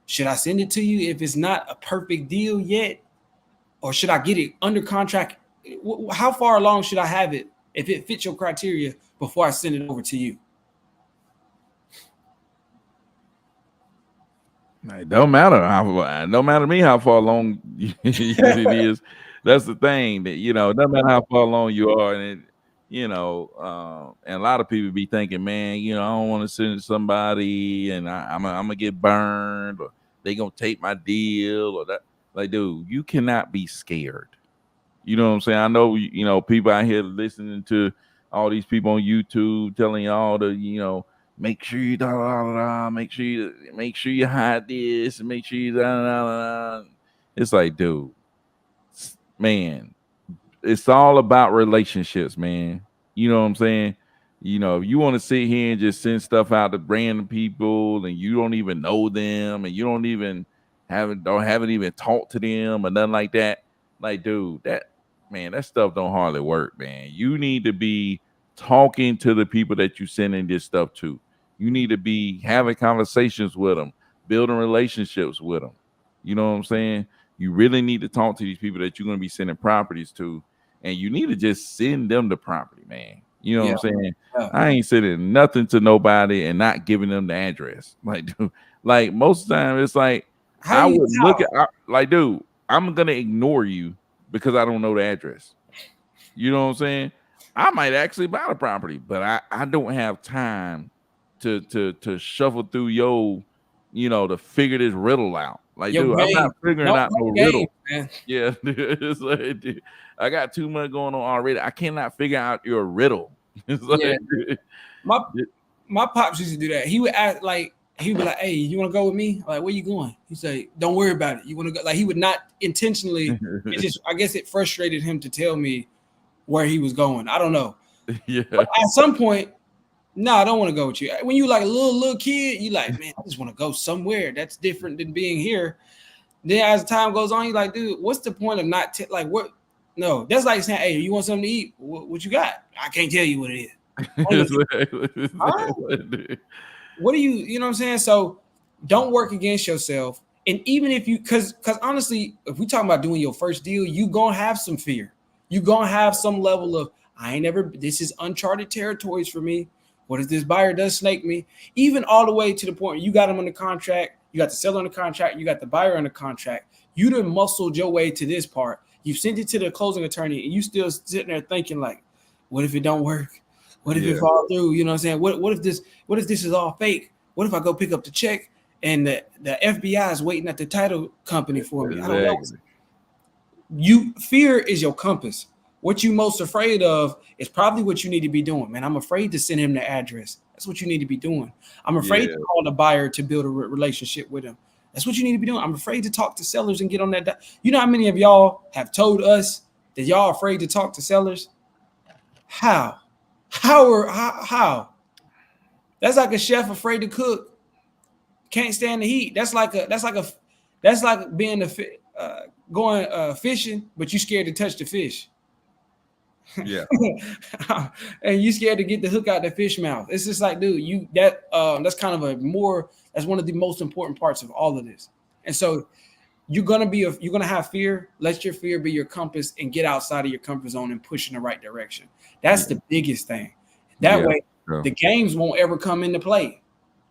should I send it to you if it's not a perfect deal yet, or should I get it under contract? How far along should I have it if it fits your criteria before I send it over to you? It don't matter to me how far along it is. That's the thing, that it doesn't matter how far along you are, and and a lot of people be thinking, man, I don't want to send somebody, and I'm gonna get burned, or they gonna take my deal, or that. Like, dude, you cannot be scared. You know what I'm saying? I know, people out here listening to all these people on YouTube telling y'all to, make sure you make sure you hide this, and make sure you It's like, dude, man, it's all about relationships, man. You know what I'm saying? If you want to sit here and just send stuff out to random people and you don't even know them, and you don't haven't even talked to them or nothing like that, like, dude, that stuff don't hardly work, man. You need to be talking to the people that you sending this stuff to. You need to be having conversations with them, building relationships with them. You know what I'm saying? You really need to talk to these people that you're going to be sending properties to, and you need to just send them the property, man. You know what I'm saying? Yeah. I ain't sending nothing to nobody and not giving them the address. Like, dude, like most of the time, it's like I would look at like, dude, I'm gonna ignore you because I don't know the address. You know what I'm saying? I might actually buy the property, but I don't have time to shuffle through to figure this riddle out. Like, dude, I'm not figuring out no riddle. Man. Yeah, it's like, dude, I got too much going on already. I cannot figure out your riddle. It's like, yeah. My pops used to do that. He would ask, like, he would be like, "Hey, you want to go with me? Like, where you going?" He say, "Don't worry about it. You want to go?" Like, he would not intentionally. I guess it frustrated him to tell me where he was going. I don't know. Yeah. But at some point, no, I don't want to go with you. When you like a little kid, you like, man, I just want to go somewhere that's different than being here. Then as time goes on, you're like, dude, what's the point of not like what? No, that's like saying, hey, you want something to eat? What you got? I can't tell you what it is. What do you know what I'm saying? So don't work against yourself. And even if you, because honestly, if we talking about doing your first deal, you gonna have some fear. You gonna have some level of, this is uncharted territories for me. What if this buyer does snake me? Even all the way to the point where you got them under contract, you got the seller under contract, you got the buyer under contract. You done muscled your way to this part. You've sent it to the closing attorney, and you still sitting there thinking like, what if it don't work? What if it falls through? You know what I'm saying? What if this is all fake? What if I go pick up the check and the FBI is waiting at the title company for me? Exactly. I don't know. Fear is your compass. What you most afraid of is probably what you need to be doing. Man, I'm afraid to send him the address. That's what you need to be doing. I'm afraid to call the buyer to build a relationship with him. That's what you need to be doing. I'm afraid to talk to sellers and get on that. You know how many of y'all have told us that y'all are afraid to talk to sellers? How? How? That's like a chef afraid to cook. Can't stand the heat. That's like a That's like being going fishing, but you scared to touch the fish. Yeah. And you scared to get the hook out the fish mouth. It's just like, dude, that's kind of that's one of the most important parts of all of this. And so you're gonna have fear. Let your fear be your compass and get outside of your comfort zone and push in the right direction. That's Yeah. the biggest thing. That Yeah. way, Sure. the games won't ever come into play.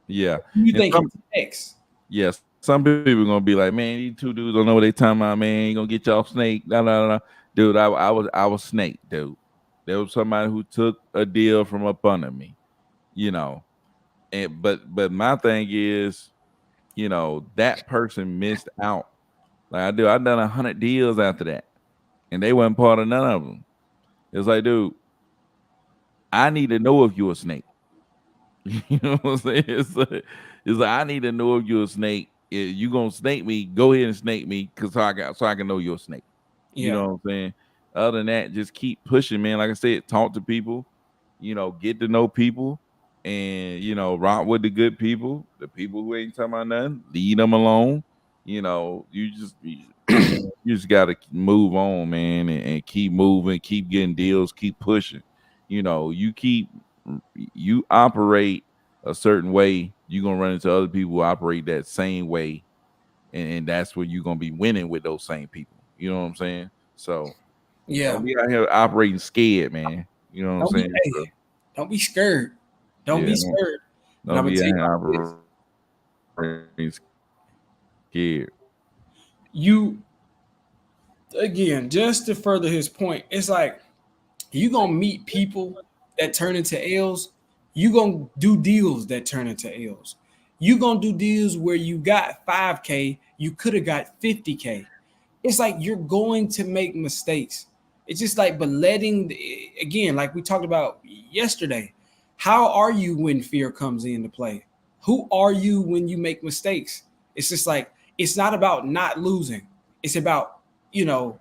Yeah. You And think some it's next? yeah, some people gonna be like, man, these two dudes don't know what they talking about, man. You gonna get y'all snake. Nah, nah, nah. Dude, I was snake, dude. There was somebody who took a deal from up under me, you know. And but my thing is, that person missed out. Like I done 100 deals after that, and they wasn't part of none of them. It's like, dude, I need to know if you're a snake. You know what I'm saying? It's like I need to know if you're a snake. If you gonna snake me, go ahead and snake me, cause so I can know you're a snake. You Yeah, know what I'm saying? Other than that, just keep pushing, man. Like I said, talk to people, get to know people, and rock with the good people. The people who ain't talking about nothing, leave them alone. You just gotta move on, man, and keep moving, keep getting deals, keep pushing. You operate a certain way, you're gonna run into other people who operate that same way, and that's where you're gonna be winning with those same people. You know what I'm saying? So yeah. don't be out here operating scared, man. You know what I'm Don't be saying? So, hey, don't be scared. Don't yeah, be scared. And I'm don't gonna be tell out you here like this. operating scared. You again, just to further his point, it's like you gonna meet people that turn into L's. You gonna do deals that turn into L's. You gonna do deals where you got 5K, you could have got 50K. It's like you're going to make mistakes. It's just like, but again, like we talked about yesterday, how are you when fear comes into play? Who are you when you make mistakes? It's just like, it's not about not losing. It's about, you know,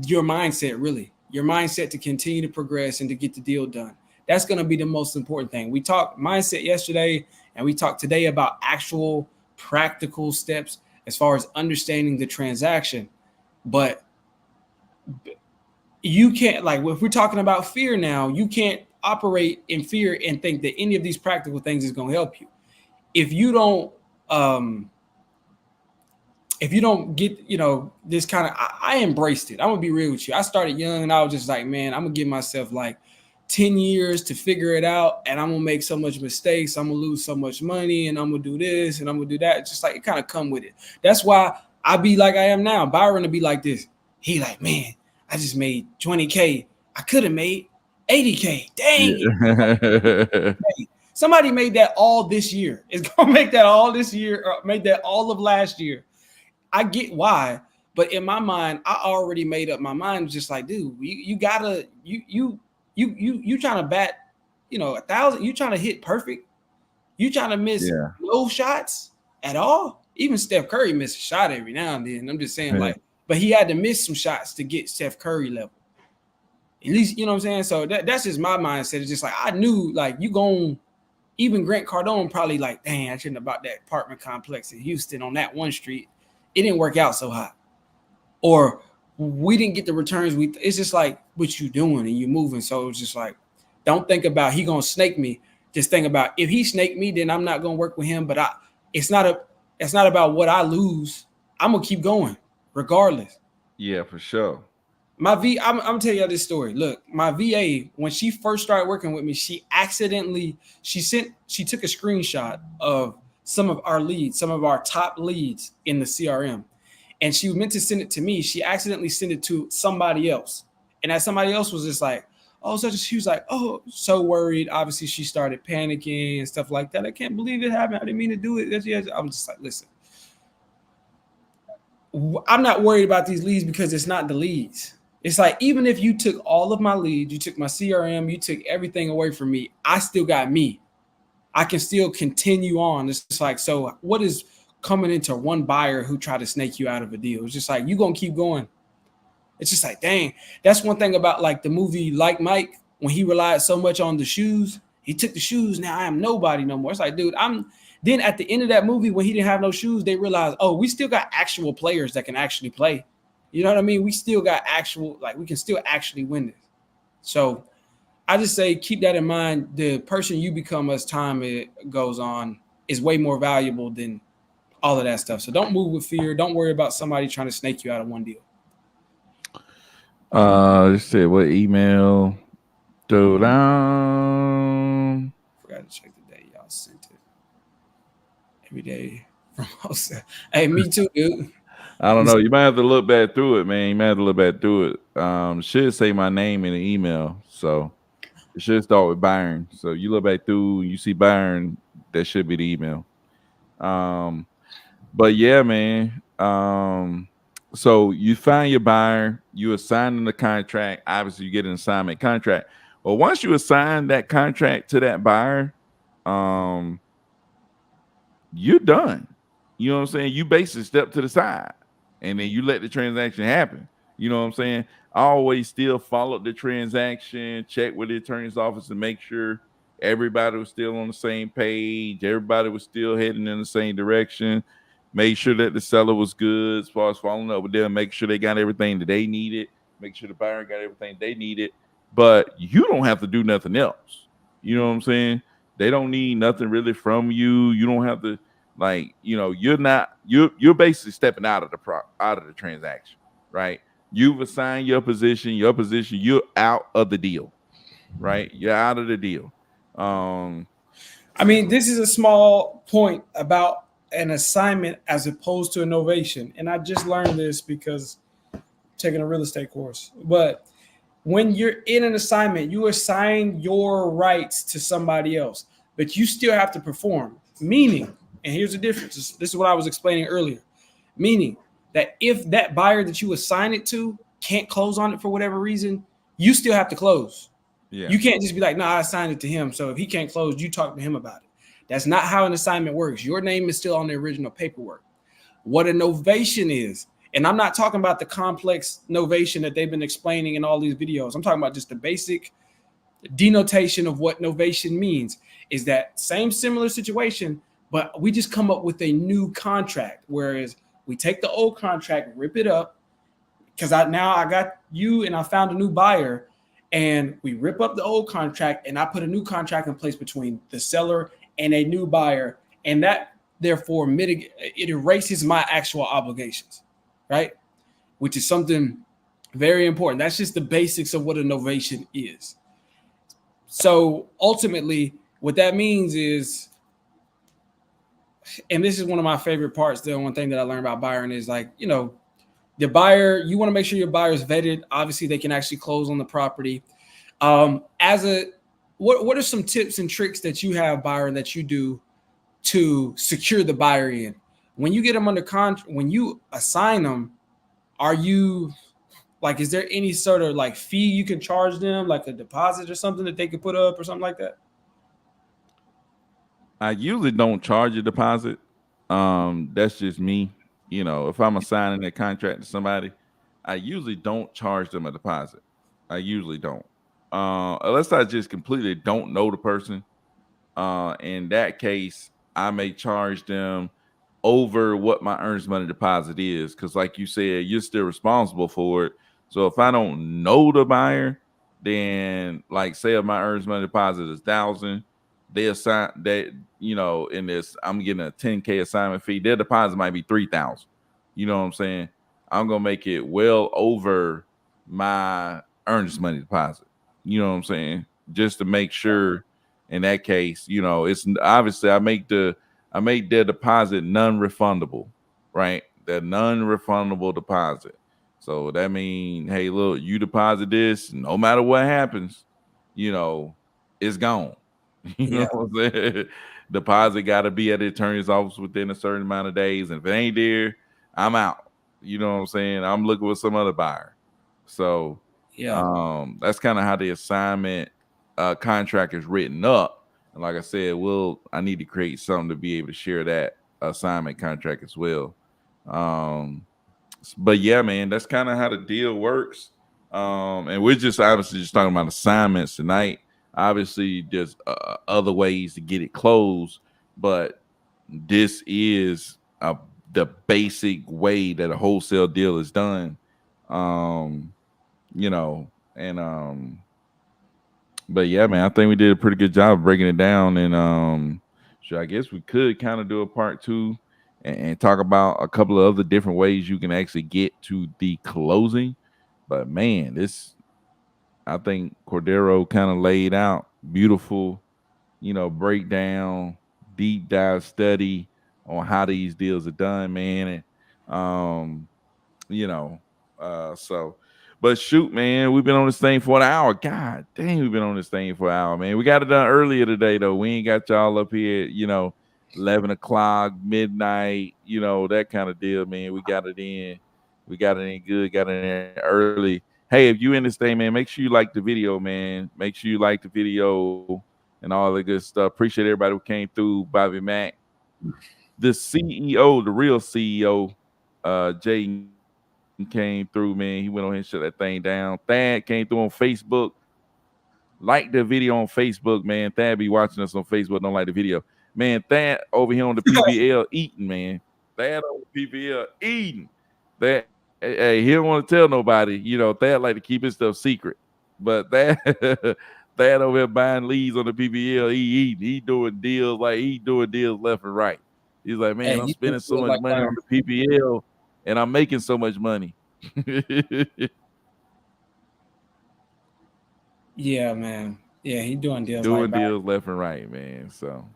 your mindset, really. Your mindset to continue to progress and to get the deal done. That's going to be the most important thing. We talked mindset yesterday and we talked today about actual practical steps as far as understanding the transaction. But you can't, like, if we're talking about fear now, you can't operate in fear and think that any of these practical things is going to help you. If you don't, um, if you don't get, this kind of, I embraced it. I'm gonna be real with you. I started young and I was just like, man, I'm gonna give myself like 10 years to figure it out, and I'm gonna make so much mistakes, I'm gonna lose so much money, and I'm gonna do this and I'm gonna do that. It's just like it kind of come with it. That's why I be like I am now. Byron to be like this. He like, man, I just made 20K. I could have made 80K. Dang it. Yeah. Somebody made that all this year. It's gonna make that all this year, or made that all of last year. I get why, but in my mind, I already made up my mind. Just like, dude, you gotta you trying to bat, 1,000. You trying to hit perfect. You trying to miss Yeah. no shots at all. Even Steph Curry missed a shot every now and then. I'm just saying, like, but he had to miss some shots to get Steph Curry level. At least, you know what I'm saying. So that's just my mindset. It's just like I knew, like, you gon' even Grant Cardone probably like, dang, I shouldn't have bought that apartment complex in Houston on that one street. It didn't work out so hot, or we didn't get the returns. It's just like what you doing and you moving. So it's just like, don't think about he gonna snake me. Just think about if he snake me, then I'm not gonna work with him. But it's not it's not about what I lose. I'm gonna keep going regardless. Yeah, for sure. I'm telling you this story. Look, my VA, when she first started working with me, she took a screenshot of some of our leads, some of our top leads in the CRM, and she meant to send it to me. She accidentally sent it to somebody else, and that somebody else was just like, oh, so she was like, oh, so worried. Obviously, she started panicking and stuff like that. I can't believe it happened. I didn't mean to do it. I'm just like, listen, I'm not worried about these leads because it's not the leads. It's like, even if you took all of my leads, you took my CRM, you took everything away from me, I still got me. I can still continue on. It's just like, so what is coming into one buyer who tried to snake you out of a deal? It's just like, you going to keep going. It's just like, dang, that's one thing about like the movie Like Mike, when he relied so much on the shoes, He took the shoes. Now I am nobody no more. It's like, dude, I'm. Then at the end of that movie, when he didn't have no shoes, they realized, oh, we still got actual players that can actually play. You know what I mean? We still got actual, like, we can still actually win this. So I just say keep that in mind. The person you become as time goes on is way more valuable than all of that stuff. So don't move with fear. Don't worry about somebody trying to snake you out of one deal. Let's see what email. Dude, Forgot to check the day y'all sent it. Every day from Wholesale. Hey, me too, dude. I don't know. You might have to look back through it, man. You might have to look back through it. Should say my name in the email, so it should start with Byron. So you look back through, you see Byron. That should be the email. Um, but yeah, man. So you find your buyer, you assign them the contract. Obviously, you get an assignment contract. Well, once you assign that contract to that buyer, um, you're done. You know what I'm saying? You basically step to the side and then you let the transaction happen. You know what I'm saying? I always still followed the transaction, check with the attorney's office to make sure everybody was still on the same page, everybody was still heading in the same direction, make sure that the seller was good as far as following up with them, make sure they got everything that they needed, make sure the buyer got everything they needed. But you don't have to do nothing else. You know what I'm saying? They don't need nothing really from you. You don't have to, like, you're basically stepping out of out of the transaction, right? You've assigned your position, you're out of the deal, right? You're out of the deal. I mean, this is a small point about an assignment as opposed to innovation. And I just learned this because I'm taking a real estate course. But when you're in an assignment, you assign your rights to somebody else, but you still have to perform. Meaning, and here's the difference. This is what I was explaining earlier. Meaning that if that buyer that you assign it to can't close on it for whatever reason, you still have to close. Yeah. You can't just be like, no, I assigned it to him. So if he can't close, you talk to him about it. That's not how an assignment works. Your name is still on the original paperwork. What a novation is, and I'm not talking about the complex novation that they've been explaining in all these videos. I'm talking about just the basic denotation of what novation means, is that same similar situation, but we just come up with a new contract. Whereas we take the old contract, rip it up, because I got you and I found a new buyer, and we rip up the old contract and I put a new contract in place between the seller and a new buyer, and that therefore it erases my actual obligations, right? Which is something very important. That's just the basics of what a novation is. So ultimately, what that means is, and this is one of my favorite parts, the one thing that I learned about Byron is, like, the buyer, you want to make sure your buyer is vetted. Obviously, they can actually close on the property. What are some tips and tricks that you have, Byron, that you do to secure the buyer in? When you get them under contract, when you assign them, are you like, is there any sort of like fee you can charge them, like a deposit or something that they could put up or something like that? I usually don't charge a deposit. That's just me. If I'm assigning a contract to somebody, I usually don't charge them a deposit. I usually don't. Unless I just completely don't know the person. In that case, I may charge them over what my earnest money deposit is. Because like you said, you're still responsible for it. So if I don't know the buyer, then, like, say if my earnest money deposit is 1,000, they assign that, in this, I'm getting a 10K assignment fee. Their deposit might be 3,000. You know what I'm saying? I'm gonna make it well over my earnest money deposit. You know what I'm saying? Just to make sure. In that case, it's obviously I make their deposit non-refundable, right? The non-refundable deposit. So that means, hey, look, you deposit this, no matter what happens, it's gone. You know Yeah. what I'm saying? Deposit got to be at the attorney's office within a certain amount of days. And if it ain't there, I'm out. You know what I'm saying? I'm looking with some other buyer. So Yeah. that's kind of how the assignment contract is written up. And like I said, I need to create something to be able to share that assignment contract as well. But yeah, man, that's kind of how the deal works. And we're just obviously just talking about assignments tonight. Obviously, there's other ways to get it closed, but this is the basic way that a wholesale deal is done. Um, you know, and but yeah, man, I think we did a pretty good job of breaking it down. And so I guess we could kind of do a part two and talk about a couple of other different ways you can actually get to the closing. But man, this I think Cordero kind of laid out beautiful, breakdown, deep dive study on how these deals are done, man. And you know. So, but shoot, man, we've been on this thing for an hour. God dang, we've been on this thing for an hour, man. We got it done earlier today, though. We ain't got y'all up here, 11 o'clock, midnight, that kind of deal, man. We got it in. We got it in good, got it in early. Hey, if you in this thing, man, make sure you like the video, man. Make sure you like the video and all the good stuff. Appreciate everybody who came through. Bobby Mack, the CEO, the real CEO, Jaden came through, man. He went on here and shut that thing down. Thad came through on Facebook. Like the video on Facebook, man. Thad be watching us on Facebook. Don't like the video. Man, Thad over here on the PBL eating, man. Thad on the PBL eating. That hey, he don't want to tell nobody. Thad like to keep his stuff secret. But Thad Thad over here buying leads on the PBL. He eating. He doing deals left and right. He's like, man, Hey, I'm he do spending so feel much like money on the PBL and I'm making so much money. yeah, man. Yeah, he doing deals like Doing that. deals left and right, man. So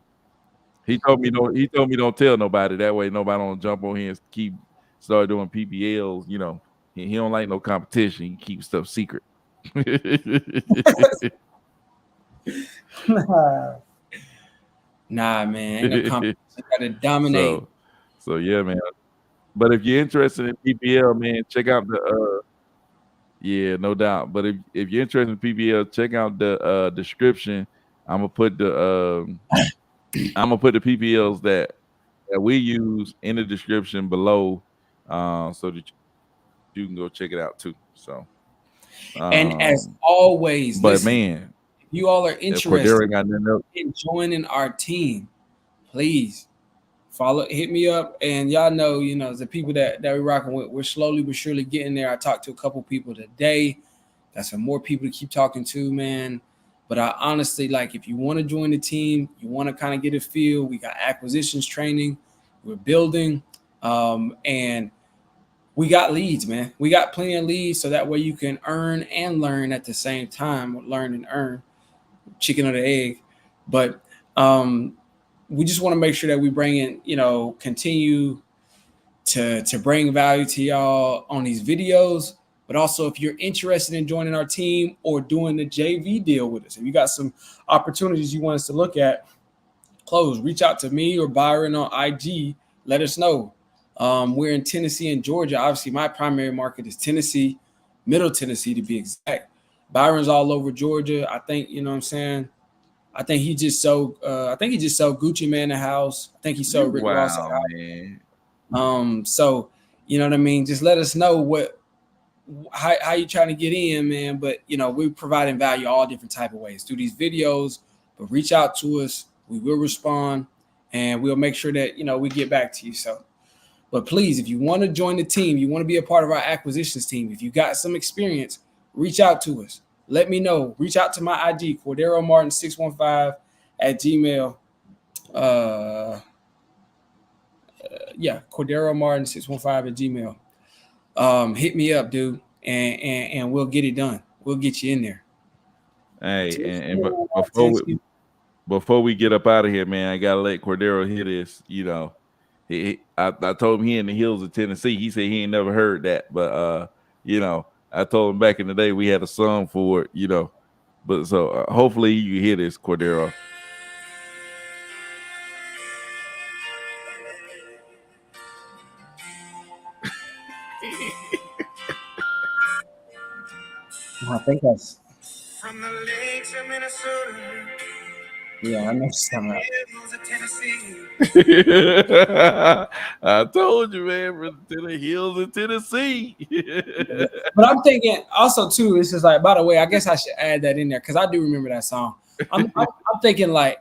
he told me don't tell nobody. That way nobody don't jump on here and start doing PBLs. He don't like no competition. He keeps stuff secret. Nah, man, ain't no competition. Gotta dominate. so yeah, man. But if you're interested in PBL, man, check out the yeah, no doubt. But if you're interested in PBL, check out the description. I'm gonna put the PPLs that we use in the description below, so that you can go check it out too. So, And as but always, man, listen, if you all are if Cordero interested got nothing else, in joining our team, please hit me up. And y'all know, the people that we're rocking with, we're slowly but surely getting there. I talked to a couple people today. Got some more people to keep talking to, man. But I honestly, like, if you want to join the team, you want to kind of get a feel, we got acquisitions training, we're building, and we got leads, man. We got plenty of leads, so that way you can earn and learn at the same time. Learn and earn, chicken or the egg. But we just want to make sure that we bring in, continue to bring value to y'all on these videos. But also, if you're interested in joining our team or doing the JV deal with us, if you got some opportunities you want us to look at, reach out to me or Byron on IG. Let us know. We're in Tennessee and Georgia. Obviously, my primary market is Tennessee, Middle Tennessee to be exact. Byron's all over Georgia. I think, you know what I'm saying? I think he just sold Gucci Man a house. I think he sold Rick Ross a house. man. So you know what I mean? Just let us know how you trying to get in, man. But we're providing value all different type of ways through these videos. But reach out to us. We will respond and we'll make sure that we get back to you. So, but please, if you want to join the team, you want to be a part of our acquisitions team, if you got some experience, reach out to us. Let me know. Reach out to my IG, Cordero Martin 615 at Gmail. Cordero Martin 615 at Gmail. Hit me up, dude, and we'll get it done. We'll get you in there. Hey, and before we get up out of here, man, I gotta let Cordero hear this. I told him he in the hills of Tennessee. He said he ain't never heard that, but I told him back in the day we had a song for it. But so hopefully you hear this, Cordero. I think that's from the lakes of Minnesota. Yeah, I know something. I told you, man, to the hills of Tennessee. But I'm thinking also too, this is like, by the way, I guess I should add that in there because I do remember that song. I'm thinking like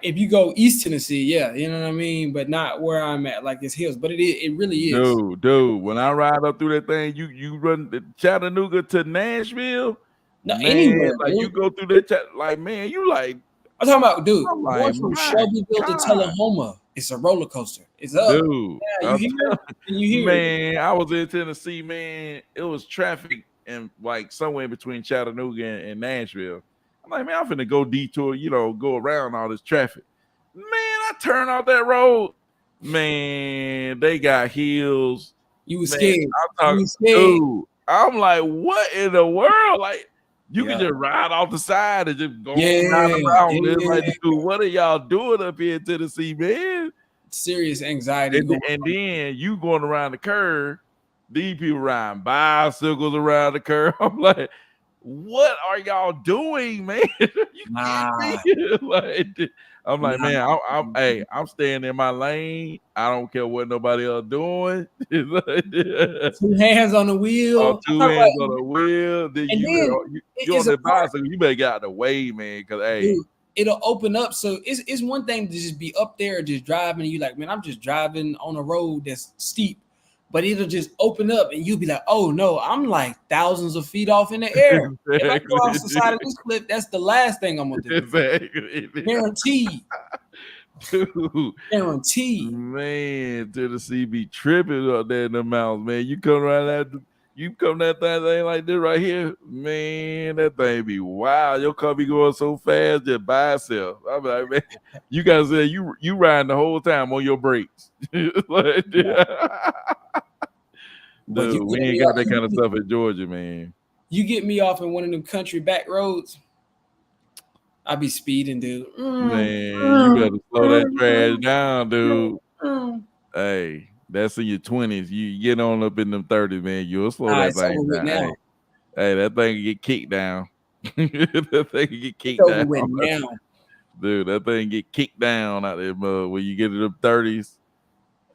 if you go East Tennessee, yeah, you know what I mean, but not where I'm at, like it's hills. But it really is. Dude. When I ride up through that thing, you run the Chattanooga to Nashville, No, man. anywhere, Like dude. you go through that like, man, you like. I'm talking about, dude, I'm like, going from my Shelbyville to God. Tullahoma, it's a roller coaster. It's up. Dude, Yeah, you hear? And you hear it. man, I was in Tennessee, man. It was traffic and like somewhere in between Chattanooga and Nashville. I'm like, man, I'm finna go detour, go around all this traffic. Man, I turn off that road. Man, they got hills. You was Man, scared. I'm You talking, was scared. dude. I'm like, what in the world? Like, you can Yeah. just ride off the side and just go Yeah, on down the mountain. It's like, yeah. dude, what are y'all doing up here in Tennessee, man? Serious anxiety And, going and on. then you going around the curve, these people riding bicycles around the curve. I'm like, what are y'all doing, man? Nah. I'm like, man, I'm staying in my lane. I don't care what nobody else doing. 2 hands on the wheel. I'm 2 talking hands about, on the wheel. Then and then you on it's a the part, bicycle. You better get out of the way, man. Because dude, it'll open up. So it's one thing to just be up there just driving, and you like, man, I'm just driving on a road that's steep, but it'll just open up and you'll be like, oh no, I'm like thousands of feet off in the air. If I go off the side of this cliff, that's the last thing I'm gonna do. exactly. Guaranteed. Dude, Guaranteed. man, Tennessee be tripping up there in the mountains, man. You come around that thing like this right here, man. That thing be wild. Your car be going so fast just by itself. I'm like, man, you guys say you riding the whole time on your brakes. Like, But dude, we ain't got that kind of stuff in Georgia, man. You get me off in one of them country back roads, I be speeding, dude. Man, you better slow that trash down, dude. Hey, that's in your 20s. You get on up in them 30s, man. You'll slow that thing down. Hey, that thing can get kicked down. That thing can get kicked down. Now. Dude, that thing get kicked down out there, mud. When you get to them 30s.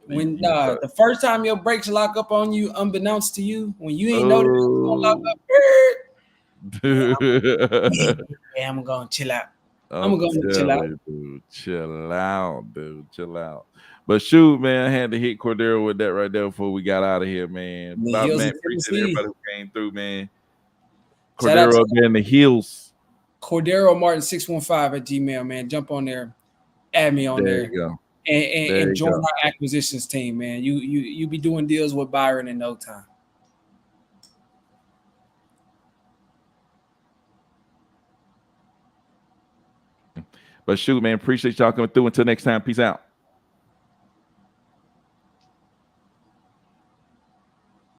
When the first time your brakes lock up on you, unbeknownst to you, when you ain't know that it's gonna lock up. Yeah, I'm gonna chill out. I'm gonna chill out. Dude, chill out, dude. Chill out. But shoot, man, I had to hit Cordero with that right there before we got out of here, man. Bob, man, appreciate everybody who came through, man. Cordero up there in the hills. Cordero Martin 615 at Gmail, man. Jump on there, add me on there. You go. And join our acquisitions team, man. You be doing deals with Byron in no time. But shoot, man, appreciate y'all coming through. Until next time, peace out.